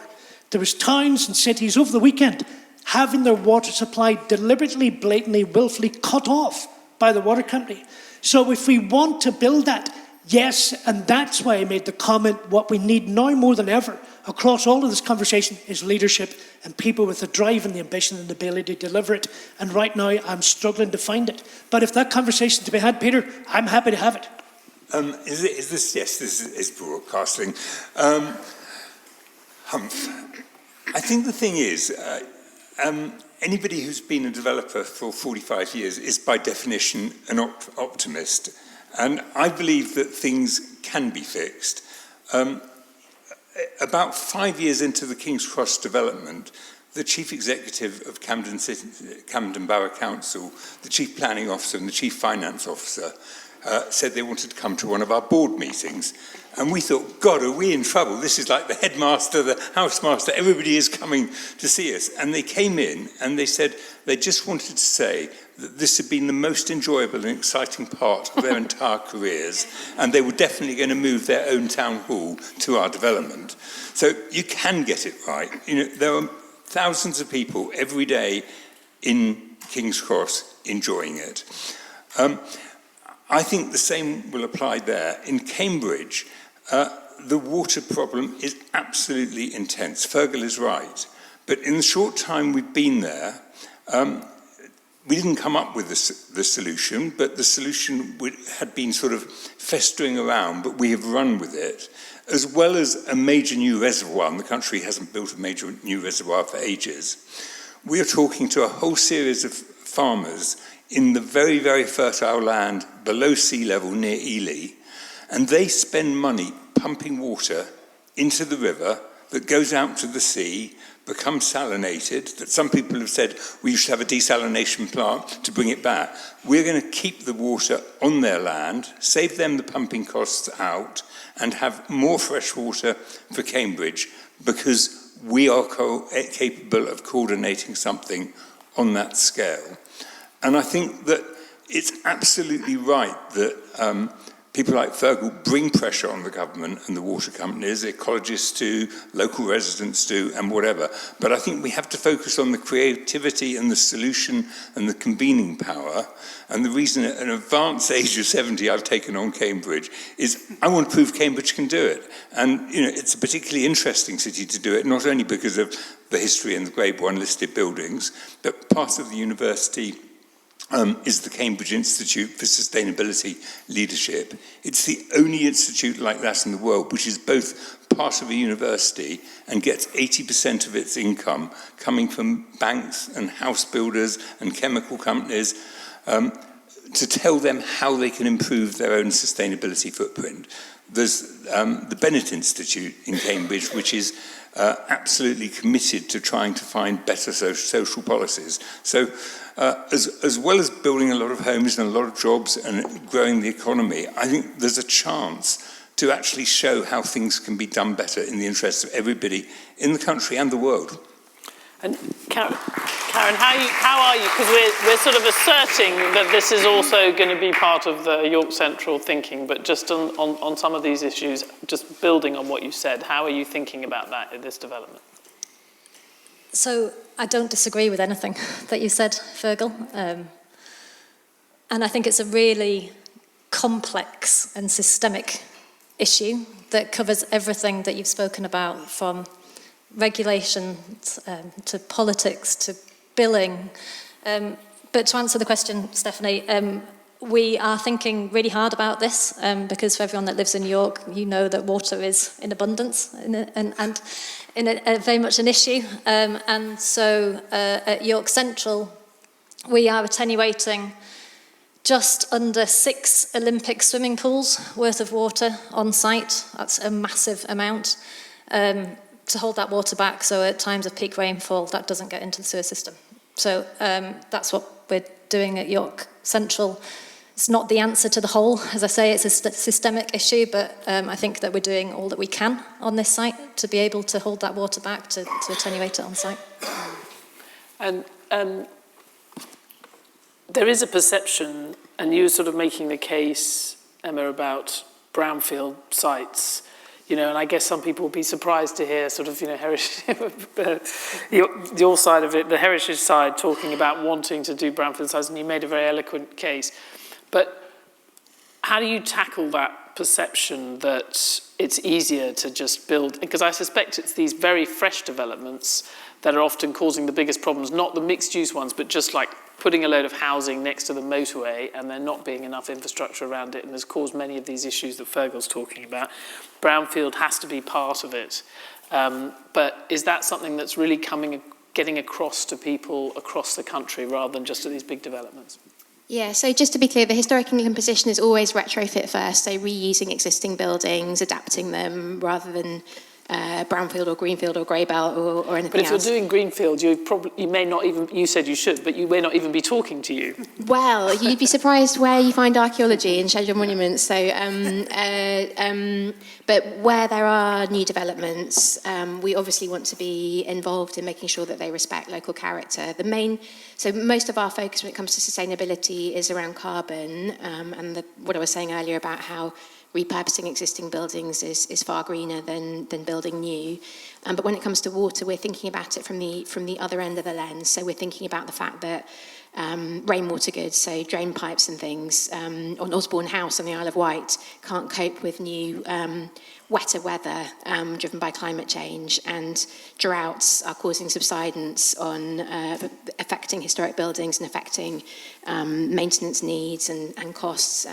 There was towns and cities over the weekend having their water supply deliberately, blatantly, willfully cut off by the water company. So if we want to build that, yes, and that's why I made the comment, what we need now more than ever across all of this conversation is leadership and people with the drive and the ambition and the ability to deliver it. And right now, I'm struggling to find it. But if that conversation to be had, Peter, I'm happy to have it. Yes, this is broadcasting. I think the thing is, anybody who's been a developer for 45 years is by definition an optimist. And I believe that things can be fixed. About 5 years into the King's Cross development, the chief executive of Camden Borough Council, the chief planning officer and the chief finance officer said they wanted to come to one of our board meetings. And we thought, God, are we in trouble? This is like the headmaster, the housemaster, everybody is coming to see us. And they came in and they said they just wanted to say that this had been the most enjoyable and exciting part of their entire careers. And they were definitely going to move their own town hall to our development. So you can get it right. You know, there are thousands of people every day in King's Cross enjoying it. I think the same will apply there. In Cambridge, the water problem is absolutely intense. Feargal is right. But in the short time we've been there, we didn't come up with the solution, but the solution had been sort of festering around, but we have run with it, as well as a major new reservoir, and the country hasn't built a major new reservoir for ages. We are talking to a whole series of farmers in the very, very fertile land below sea level near Ely, and they spend money pumping water into the river that goes out to the sea, becomes salinated, that some people have said we should have a desalination plant to bring it back. We're going to keep the water on their land, save them the pumping costs out, and have more fresh water for Cambridge because we are capable of coordinating something on that scale. And I think that it's absolutely right that people like Feargal bring pressure on the government and the water companies, ecologists do, local residents do, and whatever. But I think we have to focus on the creativity and the solution and the convening power. And the reason at an advanced age of 70 I've taken on Cambridge is I want to prove Cambridge can do it. And you know, it's a particularly interesting city to do it, not only because of the history and the Grade 1 listed buildings, but part of the university is the Cambridge Institute for Sustainability Leadership. It's the only institute like that in the world, which is both part of a university and gets 80% of its income coming from banks and house builders and chemical companies to tell them how they can improve their own sustainability footprint. There's the Bennett Institute in Cambridge, which is absolutely committed to trying to find better social policies. So as well as building a lot of homes and a lot of jobs and growing the economy, I think there's a chance to actually show how things can be done better in the interests of everybody in the country and the world. And Karen, how are you? Because we're sort of asserting that this is also going to be part of the York Central thinking, but just on some of these issues, just building on what you said, how are you thinking about that in this development? So I don't disagree with anything that you said, Feargal. And I think it's a really complex and systemic issue that covers everything that you've spoken about, from regulations to politics to billing. But to answer the question, Stephanie, we are thinking really hard about this because for everyone that lives in York, you know that water is in abundance and very much an issue. And so at York Central, we are attenuating just under 6 Olympic swimming pools worth of water on site. That's a massive amount. To hold that water back, so at times of peak rainfall, that doesn't get into the sewer system. So that's what we're doing at York Central. It's not the answer to the whole. As I say, it's a systemic issue, but I think that we're doing all that we can on this site to be able to hold that water back, to attenuate it on site. And there is a perception, and you were sort of making the case, Emma, about brownfield sites. And I guess some people will be surprised to hear sort of, heritage, your side of it, the heritage side, talking about wanting to do brownfield sites, and you made a very eloquent case. But how do you tackle that perception that it's easier to just build? Because I suspect it's these very fresh developments that are often causing the biggest problems, not the mixed-use ones, but just like putting a load of housing next to the motorway and there not being enough infrastructure around it, and has caused many of these issues that Feargal's talking about. Brownfield has to be part of it. But is that something that's really getting across to people across the country rather than just at these big developments? Yeah, so just to be clear, the Historic England position is always retrofit first, so reusing existing buildings, adapting them, rather than brownfield or greenfield or grey belt or anything else. But if you're doing greenfield, you may not even, you said you should, but you may not even be talking to you. Well, you'd be surprised where you find archaeology and scheduled monuments. So, but where there are new developments, we obviously want to be involved in making sure that they respect local character. So most of our focus when it comes to sustainability is around carbon, and what I was saying earlier about how repurposing existing buildings is far greener than building new. But when it comes to water, we're thinking about it from the other end of the lens. So we're thinking about the fact that rainwater goods, so drain pipes and things, on Osborne House on the Isle of Wight can't cope with new wetter weather driven by climate change, and droughts are causing subsidence on affecting historic buildings and affecting maintenance needs and costs.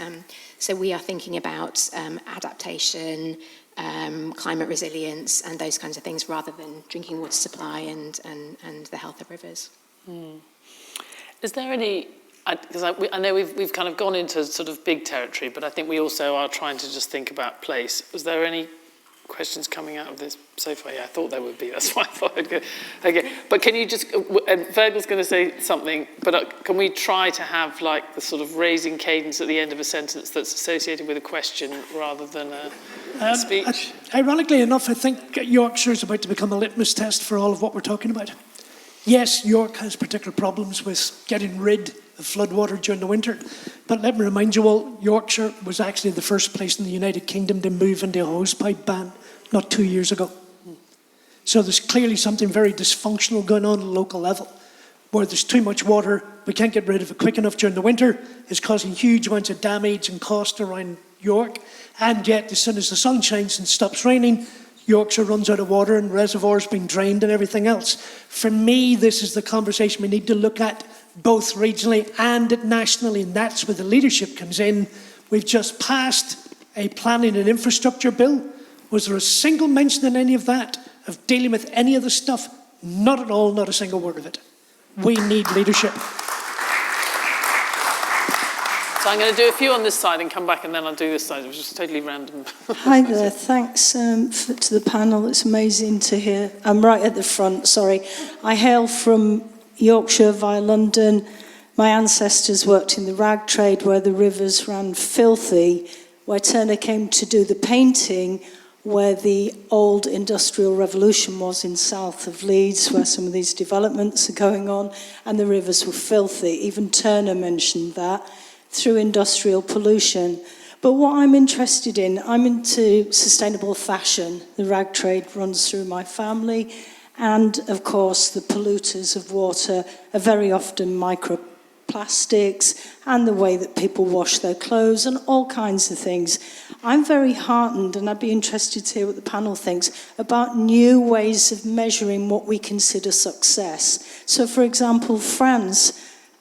So we are thinking about adaptation, climate resilience and those kinds of things, rather than drinking water supply and the health of rivers. Is there any, because I know we've kind of gone into sort of big territory, but I think we also are trying to just think about place. Was there any questions coming out of this so far? Yeah, I thought there would be. That's why I thought I'd go. Okay, but can you just, and Feargal's going to say something, but can we try to have like the sort of raising cadence at the end of a sentence that's associated with a question rather than a speech? Ironically enough, I think Yorkshire is about to become a litmus test for all of what we're talking about. Yes, York has particular problems with getting rid of floodwater during the winter, but let me remind you all, Yorkshire was actually the first place in the United Kingdom to move into a hosepipe ban not 2 years ago. So there's clearly something very dysfunctional going on at a local level, where there's too much water, we can't get rid of it quick enough during the winter, it's causing huge amounts of damage and cost around York, and yet as soon as the sun shines and stops raining, Yorkshire runs out of water and reservoirs being drained and everything else. For me, this is the conversation we need to look at both regionally and nationally, and that's where the leadership comes in. We've just passed a planning and infrastructure bill. Was there a single mention in any of that of dealing with any of the stuff? Not at all, not a single word of it. We need leadership. So I'm going to do a few on this side and come back, and then I'll do this side. It was just totally random. Hi there, thanks to the panel. It's amazing to hear. I'm right at the front, sorry. I hail from Yorkshire via London. My ancestors worked in the rag trade where the rivers ran filthy, where Turner came to do the painting, where the old industrial revolution was in south of Leeds, where some of these developments are going on, and the rivers were filthy. Even Turner mentioned that, through industrial pollution. But what I'm interested in, I'm into sustainable fashion. The rag trade runs through my family, and of course the polluters of water are very often microplastics and the way that people wash their clothes and all kinds of things. I'm very heartened, and I'd be interested to hear what the panel thinks about new ways of measuring what we consider success. So for example, France,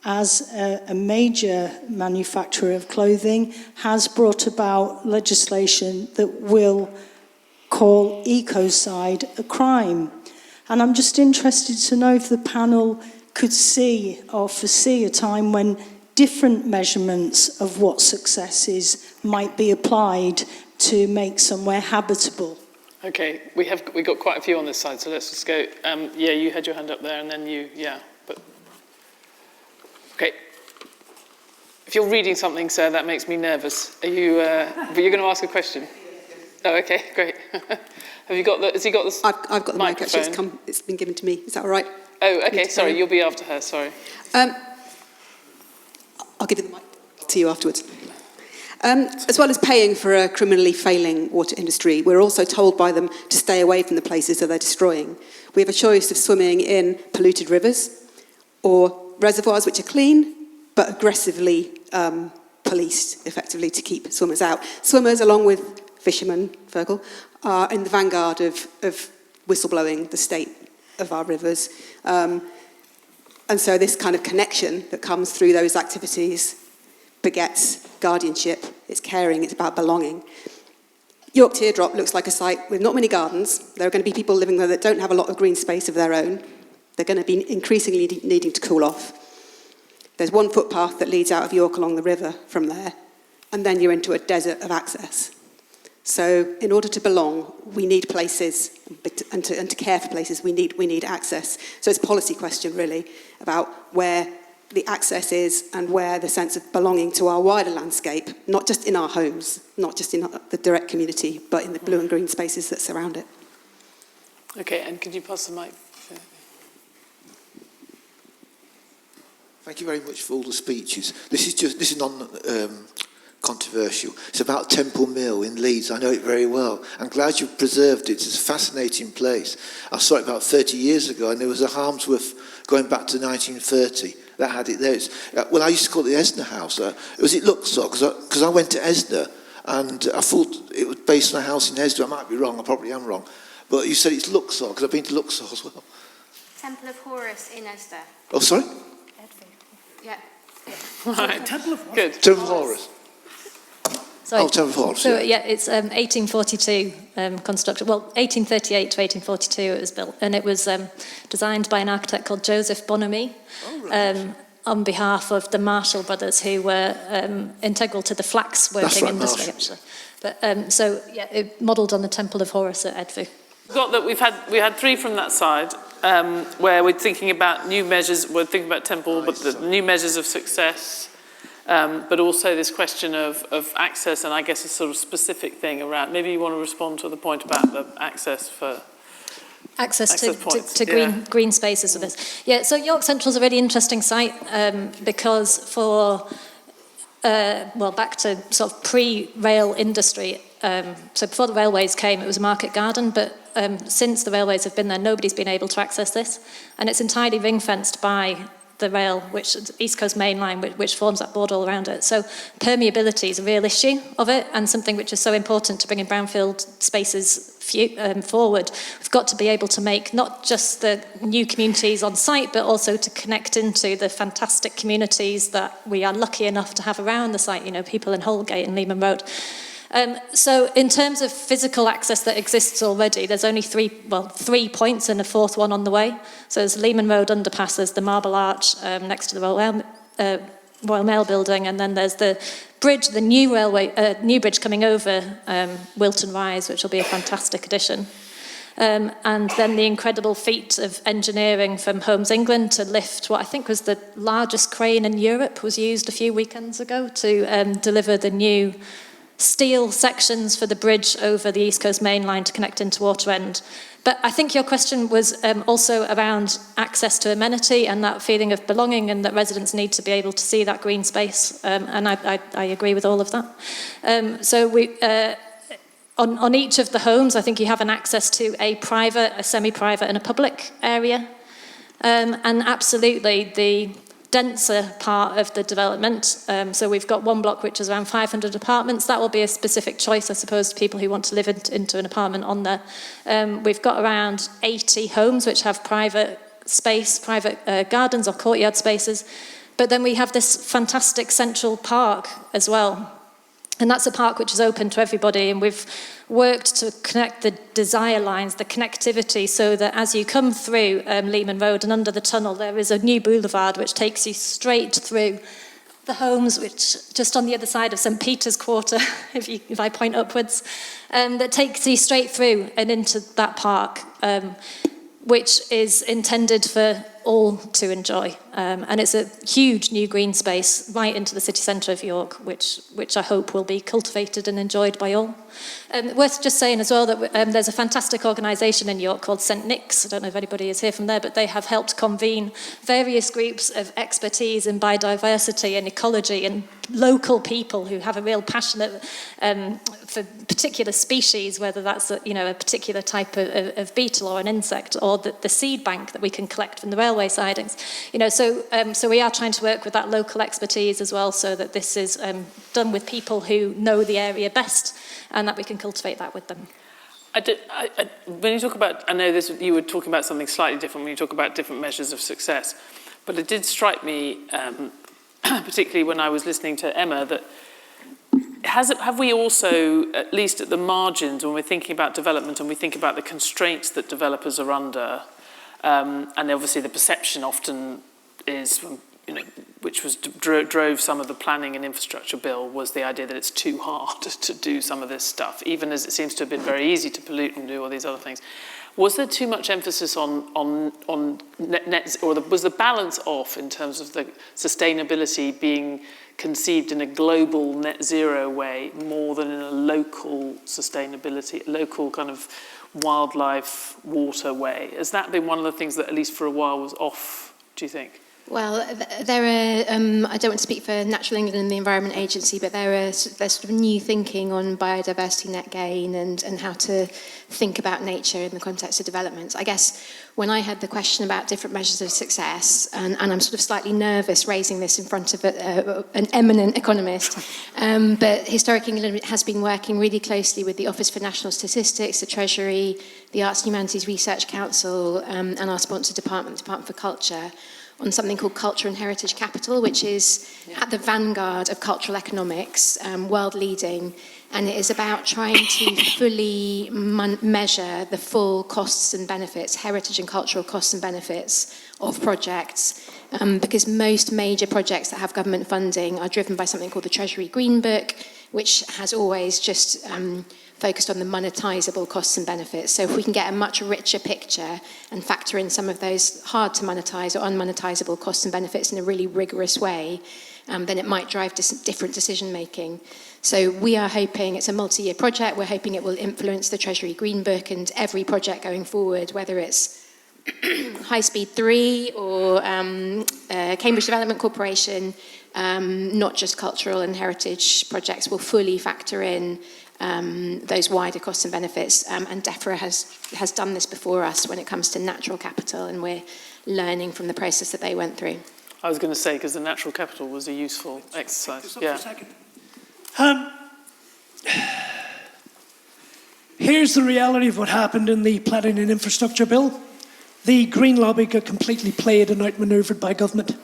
as a major manufacturer of clothing, has brought about legislation that will call ecocide a crime. And I'm just interested to know if the panel could see or foresee a time when different measurements of what success is might be applied to make somewhere habitable. Okay, we got quite a few on this side, so let's just go. Yeah, you had your hand up there, and then you, yeah. But okay, if you're reading something, sir, that makes me nervous. Are you? But you're going to ask a question. Oh, okay, great. Have you got the? Has he got the? I've got the mic. Actually, it's been given to me. Is that all right? Oh, okay. Sorry, you'll be after her. Sorry. I'll give you the mic to you afterwards. As well as paying for a criminally failing water industry, we're also told by them to stay away from the places that they're destroying. We have a choice of swimming in polluted rivers or reservoirs which are clean but aggressively policed, effectively, to keep swimmers out. Swimmers, along with fishermen, Feargal, are in the vanguard of whistleblowing the state of our rivers. And so this kind of connection that comes through those activities begets guardianship, it's caring, it's about belonging. York Teardrop looks like a site with not many gardens. There are going to be people living there that don't have a lot of green space of their own. They're going to be increasingly needing to cool off. There's one footpath that leads out of York along the river from there, and then you're into a desert of access. So in order to belong, we need places, and to care for places, we need access. So it's a policy question, really, about where the access is and where the sense of belonging to our wider landscape, not just in our homes, not just in the direct community, but in the blue and green spaces that surround it. Okay, and could you pass the mic? Thank you very much for all the speeches. This is controversial. It's about Temple Mill in Leeds. I know it very well. I'm glad you've preserved it. It's a fascinating place. I saw it about 30 years ago, and there was a Harmsworth going back to 1930. That had it there. Well, I used to call it the Esner House. Was it Luxor? Because I went to Esner, and I thought it was based on a house in Esner. I might be wrong. I probably am wrong. But you said it's Luxor, because I've been to Luxor as well. Temple of Horus in Esder. Oh, sorry? Yeah. Right. Temple of what? Good. Temple of Horus. Sorry. Oh, Temple of Horus. So yeah, it's 1842 construction. Well, 1838 to 1842 it was built, and it was designed by an architect called Joseph Bonamy, on behalf of the Marshall brothers, who were integral to the flax working industry. Actually, but so yeah, it modelled on the Temple of Horus at Edfu. Got that we had three from that side, where we're thinking about new measures. We're thinking about Temple, but the new measures of success. But also this question of access, and I guess a sort of specific thing around, maybe you want to respond to the point about the access for... Access to green spaces with this. Yeah, so York Central is a really interesting site because for, back to sort of pre-rail industry, so before the railways came, it was a market garden, but since the railways have been there, nobody's been able to access this, and it's entirely ring-fenced by the rail, which is East Coast Main Line, which forms that border all around it. So permeability is a real issue of it, and something which is so important to bringing brownfield spaces forward. We've got to be able to make not just the new communities on site, but also to connect into the fantastic communities that we are lucky enough to have around the site, you know, people in Holgate and Lehman Road. So in terms of physical access that exists already, there's only three points and a fourth one on the way. So there's Lehman Road underpass, there's the Marble Arch next to the Royal Mail building, and then there's the bridge, the new bridge coming over Wilton Rise, which will be a fantastic addition. And then the incredible feat of engineering from Homes England to lift what I think was the largest crane in Europe, was used a few weekends ago to deliver the new steel sections for the bridge over the East Coast Main Line to connect into Water End. But I think your question was also around access to amenity and that feeling of belonging, and that residents need to be able to see that green space. And I agree with all of that. So we, on each of the homes, I think you have an access to a private, a semi-private and a public area. And absolutely the denser part of the development. So we've got one block which is around 500 apartments. That will be a specific choice, I suppose, to people who want to live into an apartment on there. We've got around 80 homes which have private space, private gardens or courtyard spaces. But then we have this fantastic central park as well. And that's a park which is open to everybody, and we've worked to connect the desire lines, the connectivity, so that as you come through Lehman Road and under the tunnel, there is a new boulevard which takes you straight through the homes, which just on the other side of St Peter's Quarter, if I point upwards, that takes you straight through and into that park, which is intended for all to enjoy. And it's a huge new green space right into the city centre of York, which I hope will be cultivated and enjoyed by all. Worth just saying as well that there's a fantastic organisation in York called St Nick's. I don't know if anybody is here from there, but they have helped convene various groups of expertise in biodiversity and ecology and local people who have a real passion for particular species, whether that's a particular type of beetle or an insect, or the seed bank that we can collect from the railway sidings. So we are trying to work with that local expertise as well, so that this is done with people who know the area best, and that we can cultivate that with them. When you talk about, I know you were talking about something slightly different when you talk about different measures of success, but it did strike me, particularly when I was listening to Emma, that have we also, at least at the margins, when we're thinking about development and we think about the constraints that developers are under, and obviously the perception often is, which drove some of the planning and infrastructure bill, was the idea that it's too hard to do some of this stuff, even as it seems to have been very easy to pollute and do all these other things. Was there too much emphasis on net, or was the balance off in terms of the sustainability being conceived in a global net zero way more than in a local sustainability, local kind of wildlife, water way? Has that been one of the things that, at least for a while, was off, do you think? Well, there are, I don't want to speak for Natural England and the Environment Agency, but there's sort of new thinking on biodiversity net gain and how to think about nature in the context of development. I guess when I had the question about different measures of success, and I'm sort of slightly nervous raising this in front of an eminent economist, but Historic England has been working really closely with the Office for National Statistics, the Treasury, the Arts and Humanities Research Council, and our sponsor department, the Department for Culture, on something called Culture and Heritage Capital, which is at the vanguard of cultural economics, world leading, and it is about trying to fully measure the full costs and benefits, heritage and cultural costs and benefits of projects, because most major projects that have government funding are driven by something called the Treasury Green Book, which has always just focused on the monetizable costs and benefits. So if we can get a much richer picture and factor in some of those hard to monetize or unmonetizable costs and benefits in a really rigorous way, then it might drive different decision making. So we are hoping, it's a multi-year project, we're hoping it will influence the Treasury Green Book and every project going forward, whether it's High Speed 3 or Cambridge Development Corporation, not just cultural and heritage projects will fully factor in those wider costs and benefits, and DEFRA has done this before us when it comes to natural capital, and we're learning from the process that they went through. I was going to say, because the natural capital was a useful exercise. Yeah. Here's the reality of what happened in the Planning and Infrastructure Bill. The Green Lobby got completely played and outmanoeuvred by government.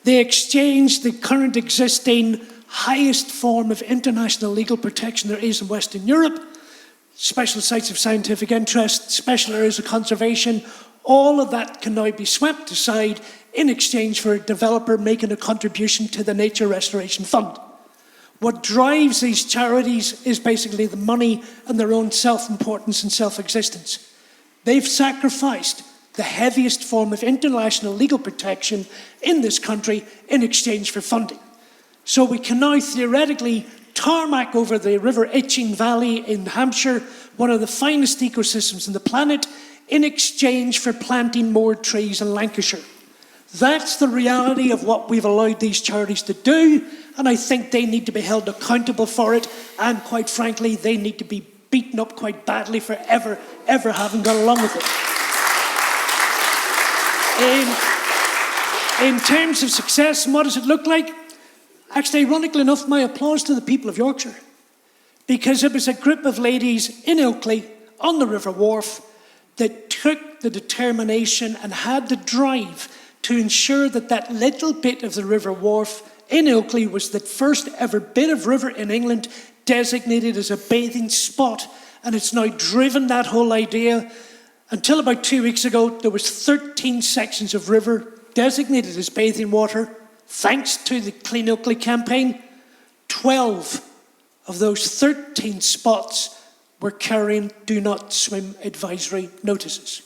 They exchanged the current existing highest form of international legal protection there is in Western Europe, special sites of scientific interest, special areas of conservation, all of that can now be swept aside in exchange for a developer making a contribution to the Nature Restoration Fund. What drives these charities is basically the money and their own self-importance and self-existence. They've sacrificed the heaviest form of international legal protection in this country in exchange for funding. So we can now theoretically tarmac over the River Itching Valley in Hampshire, one of the finest ecosystems on the planet, in exchange for planting more trees in Lancashire. That's the reality of what we've allowed these charities to do, and I think they need to be held accountable for it, and quite frankly, they need to be beaten up quite badly for ever having gone along with it. In terms of success, what does it look like? Actually, ironically enough, my applause to the people of Yorkshire, because it was a group of ladies in Ilkley on the River Wharf that took the determination and had the drive to ensure that that little bit of the River Wharf in Ilkley was the first ever bit of river in England designated as a bathing spot. And it's now driven that whole idea. Until about 2 weeks ago, there was 13 sections of river designated as bathing water. thanks to the Clean Oakley campaign, 12 of those 13 spots were carrying do not swim advisory notices.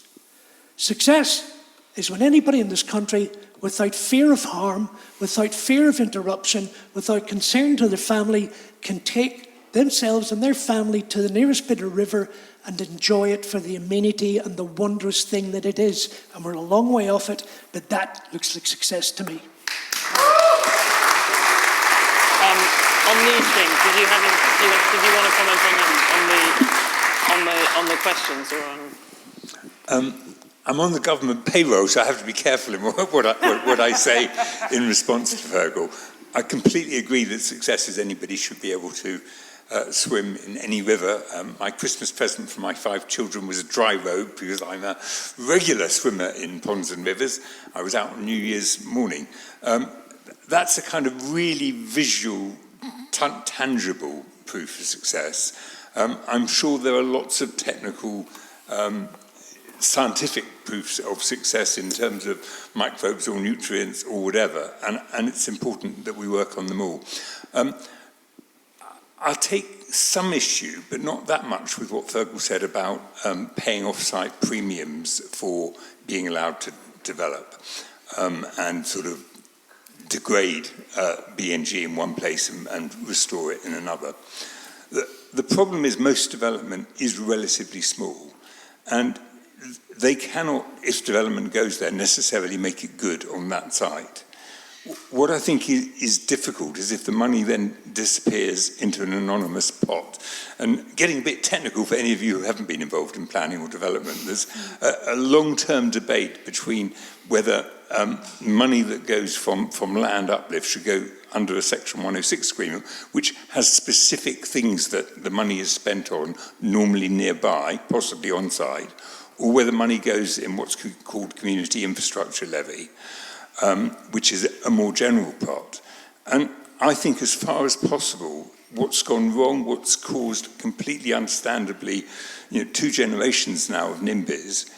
Success is when anybody in this country, without fear of harm, without fear of interruption, without concern to their family, can take themselves and their family to the nearest bit of river and enjoy it for the amenity and the wondrous thing that it is. And we're a long way off it, but that looks like success to me. On these things, did you want to comment on the questions or on? I'm on the government payroll, so I have to be careful in what I say in response to Feargal. I completely agree that success is anybody should be able to swim in any river. My Christmas present for my 5 children was a dry robe because I'm a regular swimmer in ponds and rivers. I was out on New Year's morning. That's a kind of really visual, tangible proof of success. I'm sure there are lots of technical scientific proofs of success in terms of microbes or nutrients or whatever, and it's important that we work on them all. I'll take some issue, but not that much, with what Feargal said about paying off-site premiums for being allowed to develop and sort of degrade BNG in one place and restore it in another. The problem is most development is relatively small, and they cannot, if development goes there, necessarily make it good on that site. What I think is difficult is if the money then disappears into an anonymous pot. And getting a bit technical for any of you who haven't been involved in planning or development, there's a long-term debate between whether money that goes from land uplift should go under a Section 106 agreement, which has specific things that the money is spent on, normally nearby, possibly on site, or whether money goes in what's called community infrastructure levy, which is a more general pot. And I think as far as possible, what's gone wrong, what's caused completely understandably 2 generations now of NIMBYs,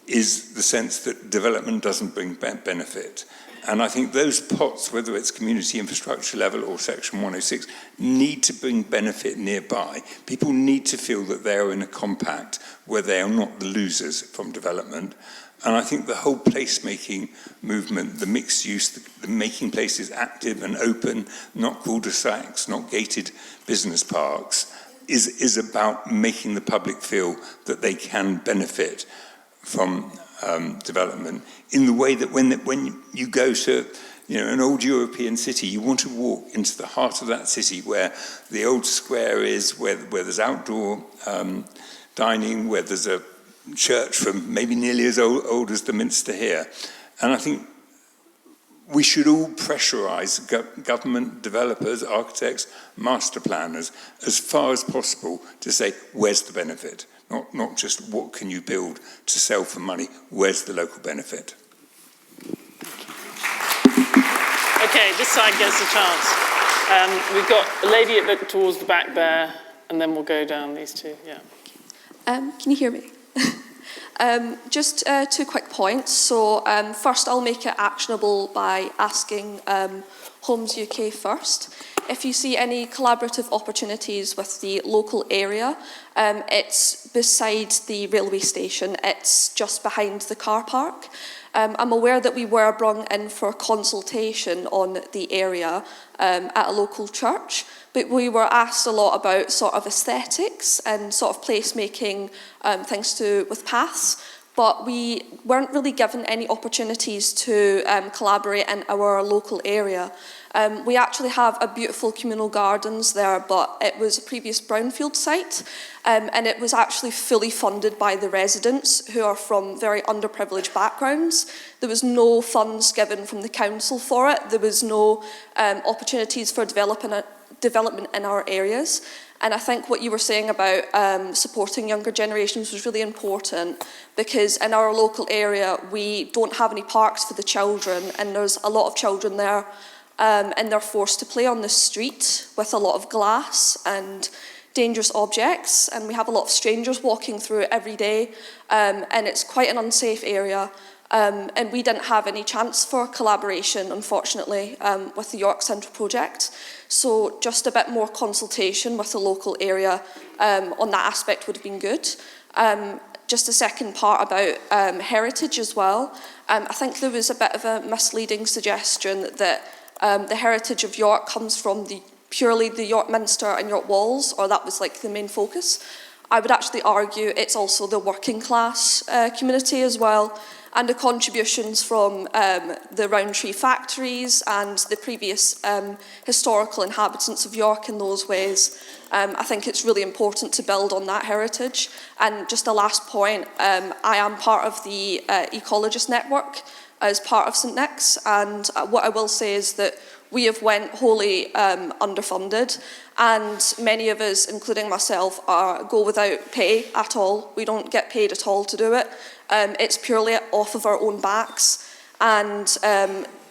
is the sense that development doesn't bring benefit. And I think those pots, whether it's community infrastructure level or Section 106, need to bring benefit nearby. People need to feel that they are in a compact where they are not the losers from development. And I think the whole placemaking movement, the mixed use, the making places active and open, not cul-de-sacs, not gated business parks, is about making the public feel that they can benefit from development in the way that when you go to an old European city, you want to walk into the heart of that city where the old square is, where there's outdoor dining, where there's a church from maybe nearly as old as the Minster here. And I think we should all pressurise government, developers, architects, master planners, as far as possible to say, where's the benefit? Not just what can you build to sell for money, where's the local benefit? Okay, this side gets a chance. We've got a lady towards the back there, and then we'll go down these two, yeah. Can you hear me? Just 2 quick points. So first, I'll make it actionable by asking Homes UK first. If you see any collaborative opportunities with the local area, it's beside the railway station. It's just behind the car park. I'm aware that we were brought in for consultation on the area at a local church, but we were asked a lot about sort of aesthetics and sort of placemaking, things to do with paths, but we weren't really given any opportunities to collaborate in our local area. We actually have a beautiful communal gardens there, but it was a previous Brownfield site, and it was actually fully funded by the residents who are from very underprivileged backgrounds. There was no funds given from the council for it. There was no opportunities for development in our areas. And I think what you were saying about supporting younger generations was really important, because in our local area, we don't have any parks for the children, and there's a lot of children there, and they're forced to play on the street with a lot of glass and dangerous objects, and we have a lot of strangers walking through it every day, and it's quite an unsafe area. And we didn't have any chance for collaboration, unfortunately, with the York Central project. So just a bit more consultation with the local area on that aspect would have been good. Just the second part about heritage as well. I think there was a bit of a misleading suggestion that the heritage of York comes from purely the York Minster and York Walls, or that was like the main focus. I would actually argue it's also the working class community as well, and the contributions from the Rowntree factories and the previous historical inhabitants of York in those ways. I think it's really important to build on that heritage. And just a last point, I am part of the Ecologist Network as part of St Nick's, and what I will say is that we have went wholly underfunded, and many of us, including myself, go without pay at all. We don't get paid at all to do it. It's purely off of our own backs, and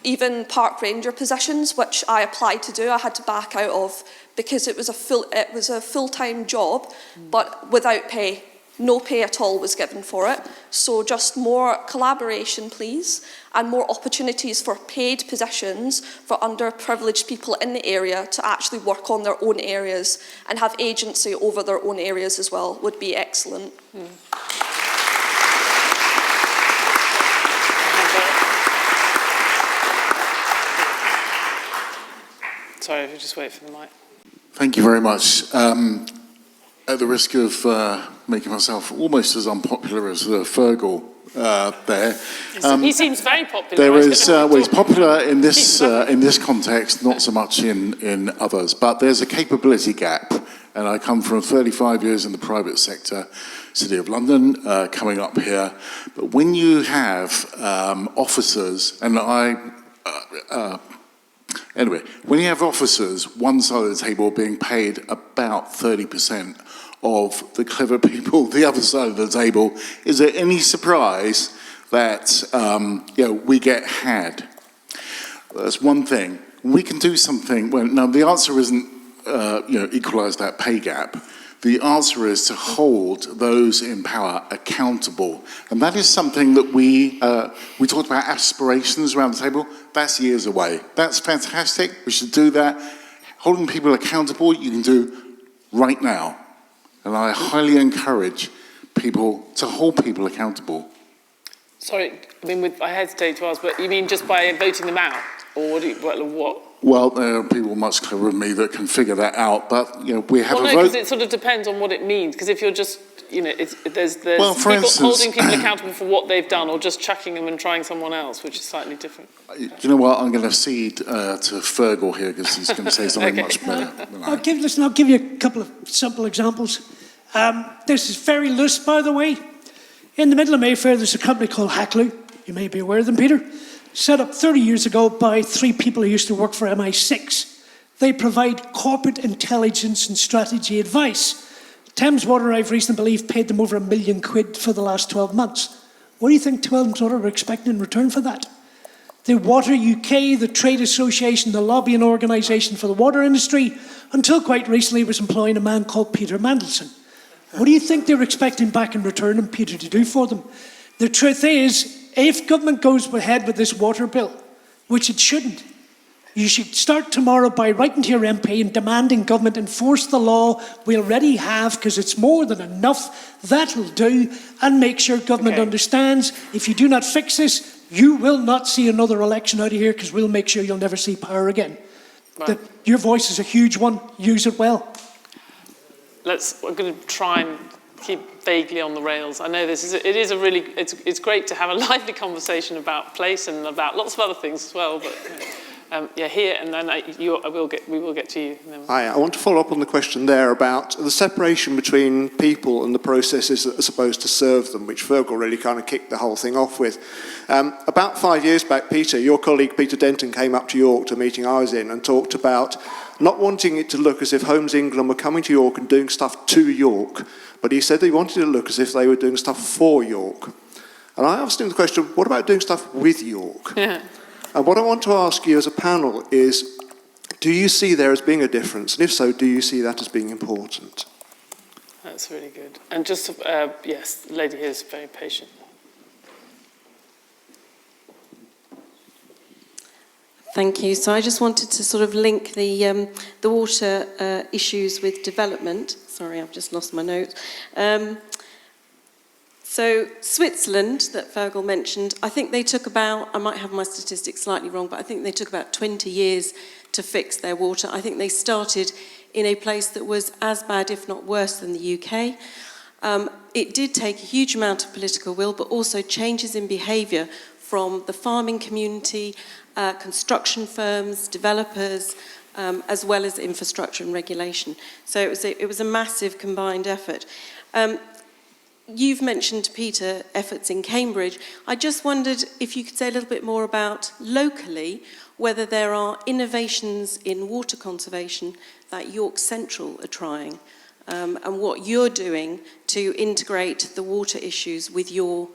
even park ranger positions, which I applied to do, I had to back out of because it was a full-time job, but without pay. No pay at all was given for it. So just more collaboration, please, and more opportunities for paid positions for underprivileged people in the area to actually work on their own areas and have agency over their own areas as well would be excellent. Sorry, if you just wait for the mic. Thank you very much. At the risk of making myself almost as unpopular as Feargal there. He seems very popular. There is, well, he's popular in this context, not so much in others, but there's a capability gap. And I come from 35 years in the private sector, City of London, coming up here. But when you have officers, and anyway, when you have officers, one side of the table being paid about 30% of the clever people, the other side of the table, is there any surprise that we get had? That's one thing. We can do something. Well, now the answer isn't equalise that pay gap. The answer is to hold those in power accountable, and that is something that we talked about aspirations around the table. That's years away. That's fantastic. We should do that. Holding people accountable, you can do right now, and I highly encourage people to hold people accountable. Sorry, I hesitate to ask, but you mean just by voting them out, or what? Well, there are people much cleverer than me that can figure that out, but we have a vote. Well, no, because it sort of depends on what it means. Because if you're just, there's people holding people accountable for what they've done, or just chucking them and trying someone else, which is slightly different. You know what? I'm going to cede to Feargal here because he's going to say something much better than I. I'll give you a couple of simple examples. This is very loose, by the way. In the middle of Mayfair, there's a company called Hacklew. You may be aware of them, Peter. Set up 30 years ago by 3 people who used to work for MI6. They provide corporate intelligence and strategy advice. Thames Water, I've reason to believe, paid them over £1 million for the last 12 months. What do you think Thames Water were expecting in return for that? The Water UK, the trade association, the lobbying organisation for the water industry, until quite recently was employing a man called Peter Mandelson. What do you think they were expecting back in return and Peter to do for them? The truth is, if government goes ahead with this water bill, which it shouldn't, you should start tomorrow by writing to your MP and demanding government enforce the law we already have, because it's more than enough. That'll do, and make sure government understands if you do not fix this, you will not see another election out of here, because we'll make sure you'll never see power again. Right. Your voice is a huge one. Use it well. We're going to try and keep vaguely on the rails. I know it's great to have a lively conversation about place and about lots of other things as well, but here, and then we will get to you. Hi, I want to follow up on the question there about the separation between people and the processes that are supposed to serve them, which Feargal really kind of kicked the whole thing off with. About 5 years back, Peter, your colleague Peter Denton came up to York to a meeting I was in and talked about not wanting it to look as if Homes England were coming to York and doing stuff to York, but he said they wanted it to look as if they were doing stuff for York. And I asked him the question, what about doing stuff with York? Yeah. And what I want to ask you as a panel is, do you see there as being a difference? And if so, do you see that as being important? That's really good. And just, yes, the lady here is very patient. Thank you. So I just wanted to sort of link the water issues with development. Sorry, I've just lost my notes. So Switzerland, that Feargal mentioned, I think they took about, I might have my statistics slightly wrong, but I think they took about 20 years to fix their water. I think they started in a place that was as bad, if not worse, than the UK. It did take a huge amount of political will, but also changes in behaviour from the farming community, construction firms, developers, as well as infrastructure and regulation. So it was a massive combined effort. You've mentioned, Peter, efforts in Cambridge. I just wondered if you could say a little bit more about locally whether there are innovations in water conservation that York Central are trying, and what you're doing to integrate the water issues with your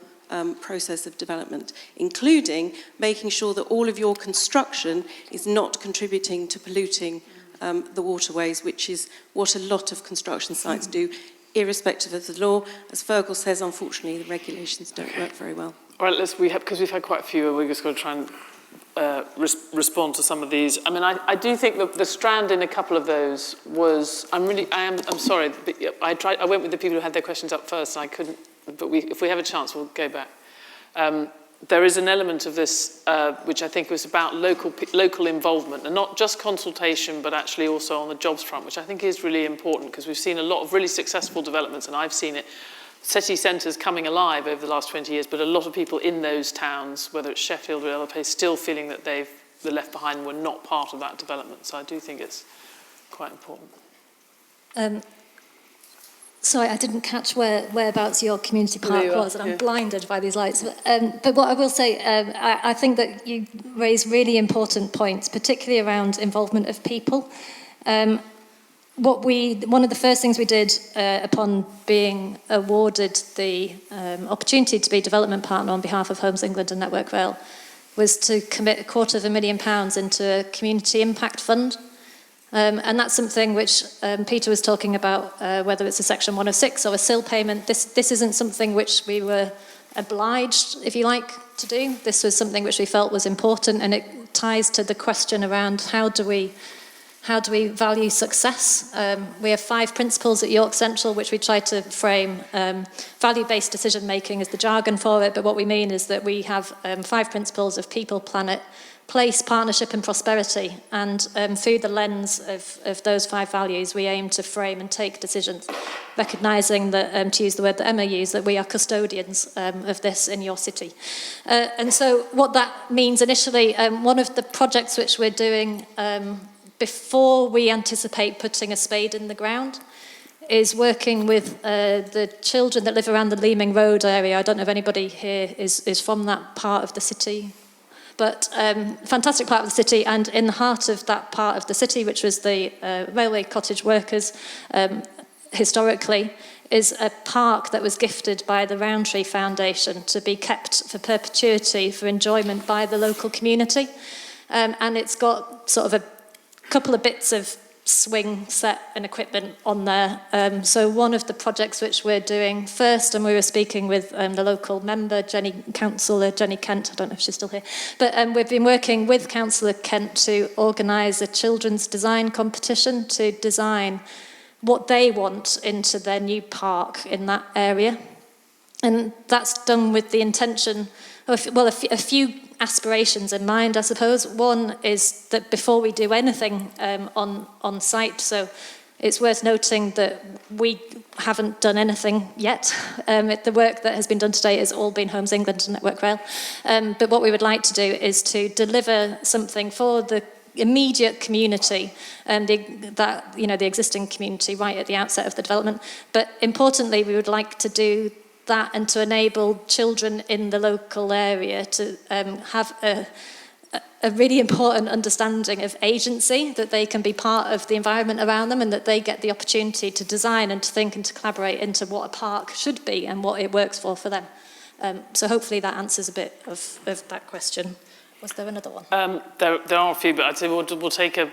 process of development, including making sure that all of your construction is not contributing to polluting the waterways, which is what a lot of construction sites do, irrespective of the law. As Feargal says, unfortunately, the regulations don't work very well. All right, because we've had quite a few, we're just going to try and respond to some of these. I mean, I do think that the strand in a couple of those was, I'm sorry, but I went with the people who had their questions up first, and I couldn't, but if we have a chance, we'll go back. There is an element of this which I think was about local involvement, and not just consultation, but actually also on the jobs front, which I think is really important, because we've seen a lot of really successful developments, and I've seen it, city centres coming alive over the last 20 years, but a lot of people in those towns, whether it's Sheffield or other places, still feeling that they're left behind, were not part of that development. So I do think it's quite important. Sorry, I didn't catch whereabouts your community park was, and I'm blinded by these lights. But what I will say, I think that you raise really important points, particularly around involvement of people. One of the first things we did upon being awarded the opportunity to be development partner on behalf of Homes England and Network Rail was to commit £250,000 into a community impact fund. And that's something which Peter was talking about, whether it's a Section 106 or a SIL payment. This isn't something which we were obliged, if you like, to do. This was something which we felt was important, and it ties to the question around how do we value success. We have 5 principles at York Central, which we try to frame. Value-based decision-making is the jargon for it, but what we mean is that we have 5 principles of people, planet, place, partnership and prosperity, and through the lens of those 5 values we aim to frame and take decisions, recognising that, to use the word that Emma used, that we are custodians of this in your city. And so what that means initially, one of the projects which we're doing before we anticipate putting a spade in the ground is working with the children that live around the Leeming Road area. I don't know if anybody here is from that part of the city. But fantastic part of the city, and in the heart of that part of the city, which was the railway cottage workers, historically, is a park that was gifted by the Roundtree Foundation to be kept for perpetuity, for enjoyment by the local community. And it's got sort of a couple of bits of swing set and equipment on there. So one of the projects which we're doing first, and we were speaking with the local member, Councillor Jenny Kent, I don't know if she's still here, but we've been working with Councillor Kent to organise a children's design competition to design what they want into their new park in that area. And that's done with the intention of, well, a few aspirations in mind, I suppose. One is that before we do anything on site, so it's worth noting that we haven't done anything yet. The work that has been done today has all been Homes England and Network Rail. But what we would like to do is to deliver something for the immediate community, the existing community right at the outset of the development. But importantly, we would like to do that and to enable children in the local area to have a really important understanding of agency, that they can be part of the environment around them and that they get the opportunity to design and to think and to collaborate into what a park should be and what it works for them. So hopefully that answers a bit of that question. Was there another one? There are a few, but I'd say we'll take a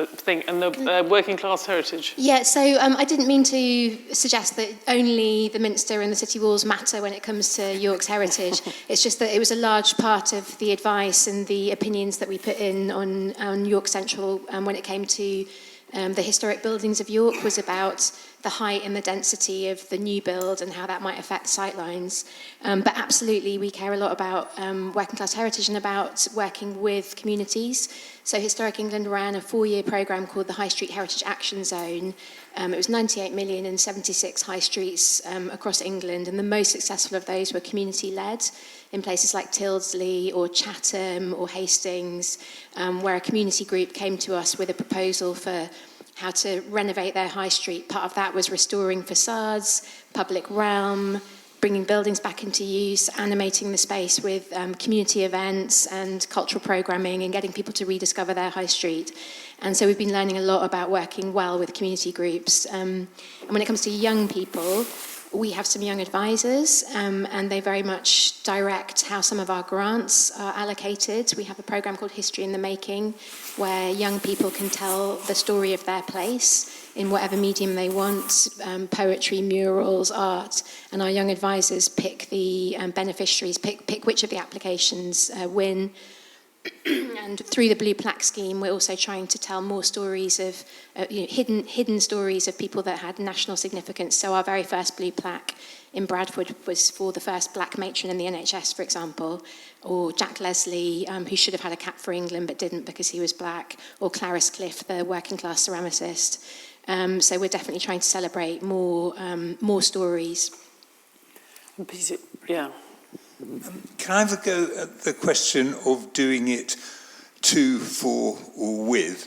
thing. And the working class heritage. Yeah, so I didn't mean to suggest that only the Minster and the city walls matter when it comes to York's heritage. It's just that it was a large part of the advice and the opinions that we put in on York Central when it came to the historic buildings of York was about the height and the density of the new build and how that might affect sightlines. But absolutely, we care a lot about working class heritage and about working with communities. So Historic England ran a 4-year programme called the High Street Heritage Action Zone. It was 98 million in 76 high streets across England, and the most successful of those were community-led in places like Tyldesley or Chatham or Hastings, where a community group came to us with a proposal for how to renovate their high street. Part of that was restoring facades, public realm, bringing buildings back into use, animating the space with community events and cultural programming and getting people to rediscover their high street. And so we've been learning a lot about working well with community groups. And when it comes to young people, we have some young advisors, and they very much direct how some of our grants are allocated. We have a programme called History in the Making, where young people can tell the story of their place in whatever medium they want, poetry, murals, art, and our young advisors pick the beneficiaries, pick which of the applications win. And through the Blue Plaque scheme, we're also trying to tell more stories of hidden stories of people that had national significance. So our very first Blue Plaque in Bradford was for the first black matron in the NHS, for example, or Jack Leslie, who should have had a cap for England but didn't because he was black, or Clarice Cliff, the working class ceramicist. So we're definitely trying to celebrate more stories. Yeah. Can I have a go at the question of doing it to, for, or with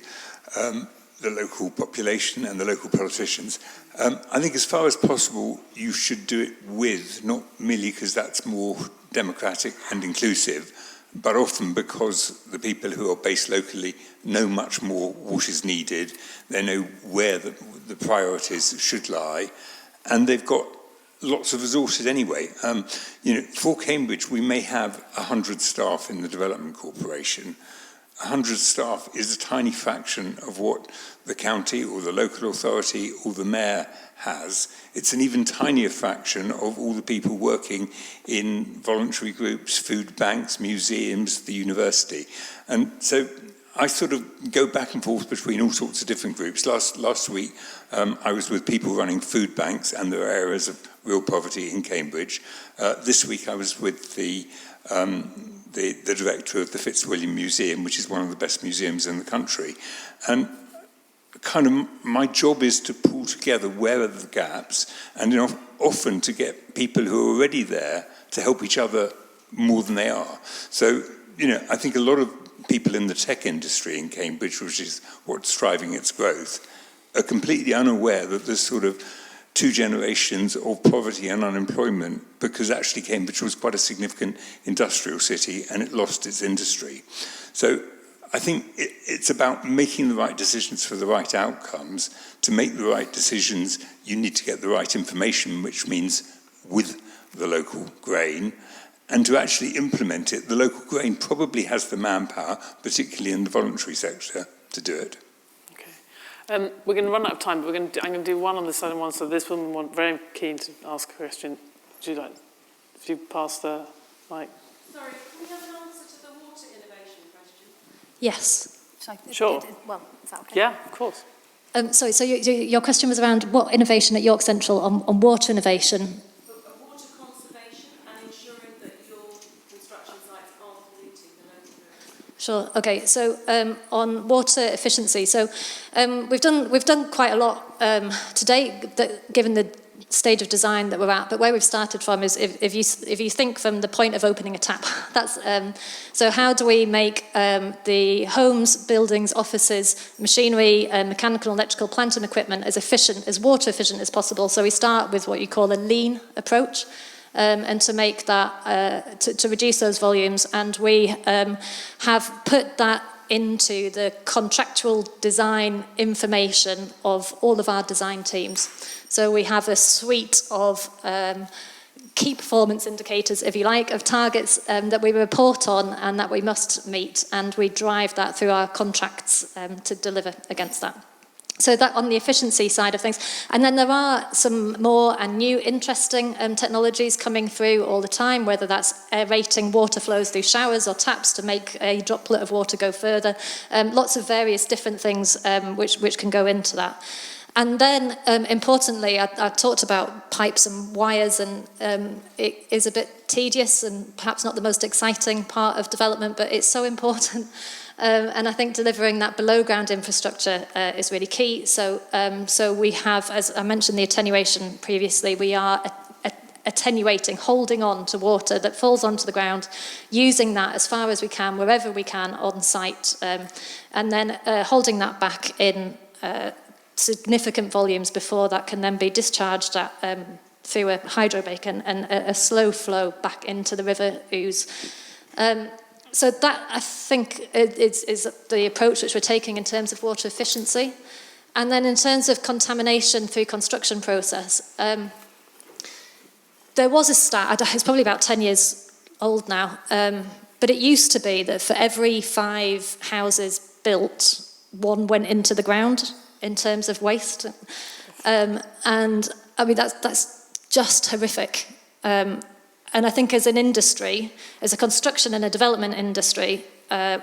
the local population and the local politicians? I think as far as possible, you should do it with, not merely because that's more democratic and inclusive, but often because the people who are based locally know much more what is needed, they know where the priorities should lie, and they've got lots of resources anyway. For Cambridge, we may have 100 staff in the Development Corporation. 100 staff is a tiny fraction of what the county or the local authority or the mayor has. It's an even tinier fraction of all the people working in voluntary groups, food banks, museums, the university. And so I sort of go back and forth between all sorts of different groups. Last week, I was with people running food banks, and there are areas of real poverty in Cambridge. This week, I was with the director of the Fitzwilliam Museum, which is one of the best museums in the country. And kind of my job is to pull together where are the gaps, and often to get people who are already there to help each other more than they are. So, I think a lot of people in the tech industry in Cambridge, which is what's driving its growth, are completely unaware that there's sort of 2 generations of poverty and unemployment, because actually Cambridge was quite a significant industrial city and it lost its industry. So I think it's about making the right decisions for the right outcomes. To make the right decisions, you need to get the right information, which means with the local grain. And to actually implement it, the local grain probably has the manpower, particularly in the voluntary sector, to do it. Okay. We're going to run out of time, but I'm going to do one on this side and one. So this woman very keen to ask a question. Would you like, if you pass the mic? Sorry, can we have an answer to the water innovation question? Yes. Sure. Is that okay? Yeah, of course. Sorry, so your question was around what innovation at York Central on water innovation. Water conservation and ensuring that your construction sites aren't polluting the local river. Sure. Okay. So on water efficiency, so we've done quite a lot to date, given the stage of design that we're at. But where we've started from is if you think from the point of opening a tap, that's so how do we make the homes, buildings, offices, machinery, mechanical, and electrical plant and equipment as efficient, as water efficient as possible? So we start with what you call a lean approach. And to make that, to reduce those volumes. And we have put that into the contractual design information of all of our design teams. So we have a suite of key performance indicators, if you like, of targets that we report on and that we must meet, and we drive that through our contracts to deliver against that. So that on the efficiency side of things. And then there are some more and new interesting technologies coming through all the time, whether that's aerating water flows through showers or taps to make a droplet of water go further. Lots of various different things which can go into that. And then, importantly, I talked about pipes and wires, and it is a bit tedious and perhaps not the most exciting part of development, but it's so important. And I think delivering that below-ground infrastructure is really key. So we have, as I mentioned the attenuation previously, we are attenuating, holding on to water that falls onto the ground, using that as far as we can, wherever we can on site, and then holding that back in significant volumes before that can then be discharged through a hydroback and a slow flow back into the river ooze. So that, I think, is the approach which we're taking in terms of water efficiency. And then in terms of contamination through construction process, there was a stat, it's probably about 10 years old now, but it used to be that for every 5 houses built, 1 went into the ground in terms of waste. And I mean, that's just horrific. And I think as an industry, as a construction and a development industry,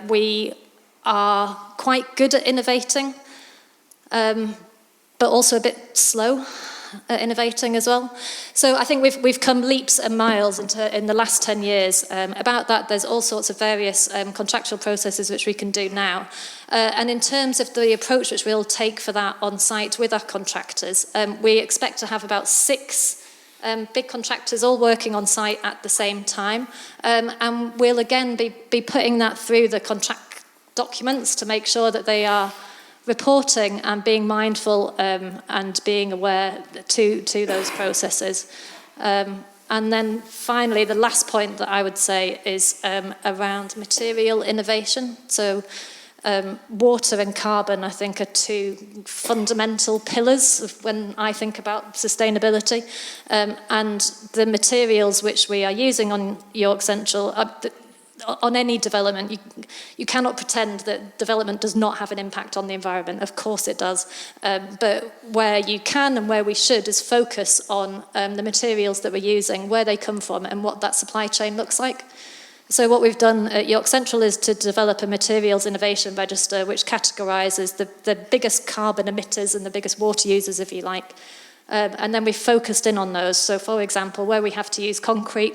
we are quite good at innovating, but also a bit slow at innovating as well. So I think we've come leaps and miles in the last 10 years. About that, there's all sorts of various contractual processes which we can do now. And in terms of the approach which we'll take for that on site with our contractors, we expect to have about 6 big contractors all working on site at the same time. And we'll again be putting that through the contract documents to make sure that they are reporting and being mindful and being aware to those processes. And then finally, the last point that I would say is around material innovation. So water and carbon, I think, are 2 fundamental pillars of when I think about sustainability. And the materials which we are using on York Central, on any development, you cannot pretend that development does not have an impact on the environment. Of course it does. But where you can and where we should is focus on the materials that we're using, where they come from, and what that supply chain looks like. So what we've done at York Central is to develop a materials innovation register which categorises the biggest carbon emitters and the biggest water users, if you like. And then we've focused in on those. So for example, where we have to use concrete,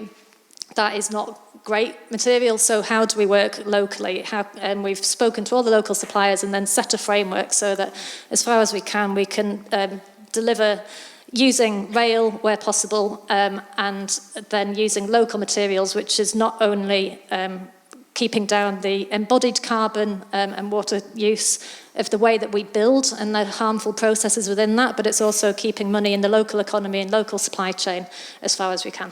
that is not great material, so how do we work locally? And we've spoken to all the local suppliers and then set a framework so that as far as we can deliver using rail where possible, and then using local materials, which is not only keeping down the embodied carbon and water use of the way that we build and the harmful processes within that, but it's also keeping money in the local economy and local supply chain as far as we can.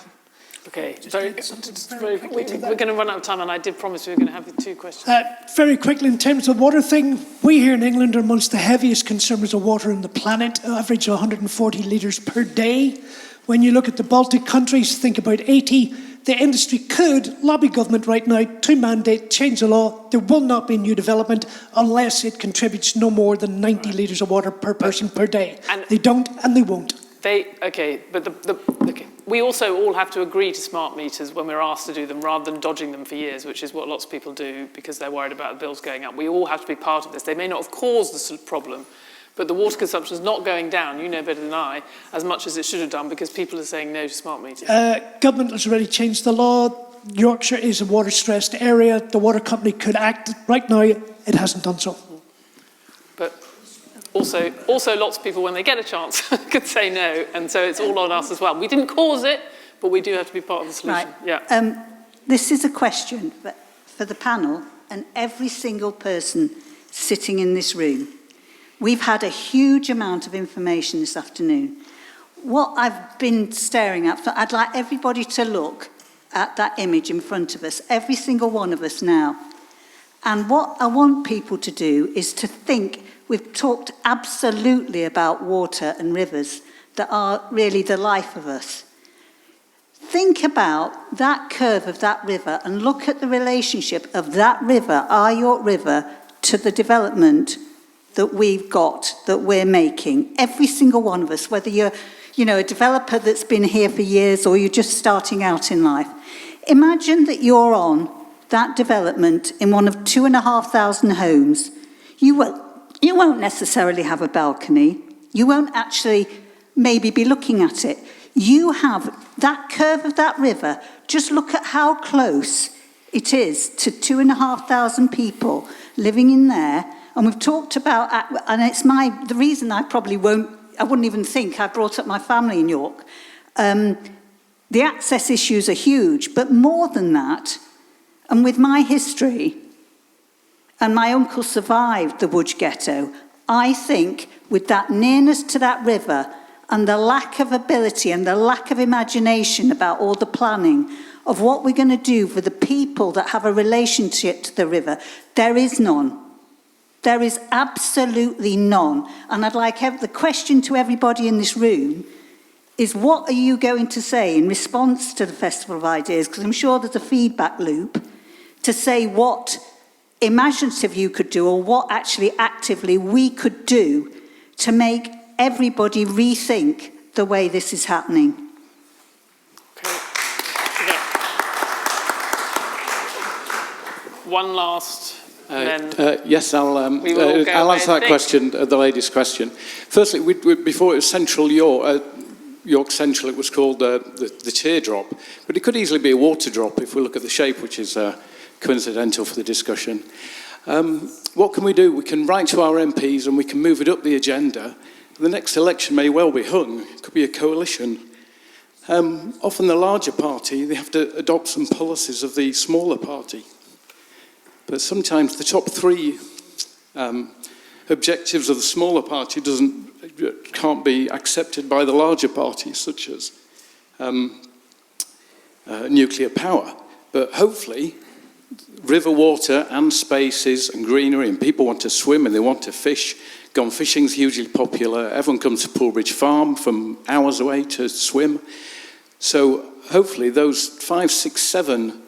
Okay, we're going to run out of time, and I did promise we were going to have 2 questions. Very quickly, in terms of water thing, we here in England are amongst the heaviest consumers of water on the planet, average of 140 litres per day. When you look at the Baltic countries, think about 80. The industry could lobby government right now to mandate, change the law. There will not be new development unless it contributes no more than 90 litres of water per person per day. And they don't, and they won't. We also all have to agree to smart meters when we're asked to do them, rather than dodging them for years, which is what lots of people do because they're worried about the bills going up. We all have to be part of this. They may not have caused the problem, but the water consumption is not going down, you know better than I, as much as it should have done because people are saying no to smart meters. Government has already changed the law. Yorkshire is a water-stressed area. The water company could act. Right now, it hasn't done so. But also lots of people, when they get a chance, could say no, and so it's all on us as well. We didn't cause it, but we do have to be part of the solution. Right. Yeah. This is a question for the panel and every single person sitting in this room. We've had a huge amount of information this afternoon. What I've been staring at, I'd like everybody to look at that image in front of us, every single one of us now. And what I want people to do is to think. We've talked absolutely about water and rivers that are really the life of us. think about that curve of that river and look at the relationship of that river, our York River, to the development that we've got, that we're making. Every single one of us, whether you're, a developer that's been here for years or you're just starting out in life. Imagine that you're on that development in one of 2,500 homes. You won't necessarily have a balcony. You won't actually maybe be looking at it. You have that curve of that river. Just look at how close it is to 2,500 people living in there. And we've talked about, and it's the reason I wouldn't even think I brought up my family in York. The access issues are huge, but more than that, and with my history, and my uncle survived the Wood Ghetto, I think with that nearness to that river and the lack of ability and the lack of imagination about all the planning of what we're going to do for the people that have a relationship to the river, there is none. There is absolutely none. And I'd like the question to everybody in this room is, what are you going to say in response to the Festival of Ideas? Because I'm sure there's a feedback loop to say what imaginative you could do or what actually actively we could do to make everybody rethink the way this is happening. Okay. One last... Yes, I'll answer that question, the lady's question. Firstly, before it was Central York Central, it was called the teardrop, but it could easily be a water drop if we look at the shape, which is coincidental for the discussion. What can we do? We can write to our MPs and we can move it up the agenda. The next election may well be hung. It could be a coalition. Often the larger party, they have to adopt some policies of the smaller party. But sometimes the top three objectives of the smaller party can't be accepted by the larger party, such as nuclear power. But hopefully, river water and spaces and greenery, and people want to swim and they want to fish. Gone fishing's hugely popular. Everyone comes to Poolbridge Farm from hours away to swim. So hopefully those 5, 6, 7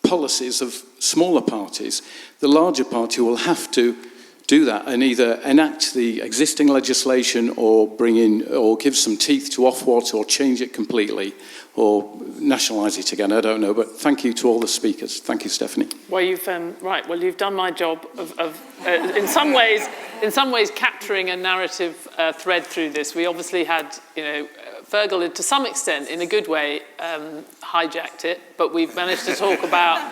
policies of smaller parties, the larger party will have to do that and either enact the existing legislation or bring in or give some teeth to Ofwat or change it completely or nationalise it again. I don't know, but thank you to all the speakers. Thank you, Stephanie. Well, you've done my job of in some ways capturing a narrative thread through this. We obviously had, Feargal, to some extent, in a good way, hijacked it, but we've managed to talk about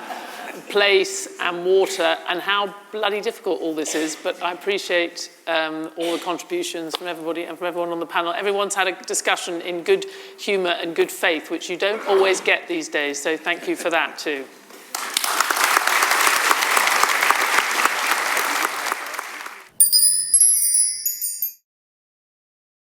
place and water and how bloody difficult all this is. But I appreciate all the contributions from everybody and from everyone on the panel. Everyone's had a discussion in good humour and good faith, which you don't always get these days. So thank you for that too.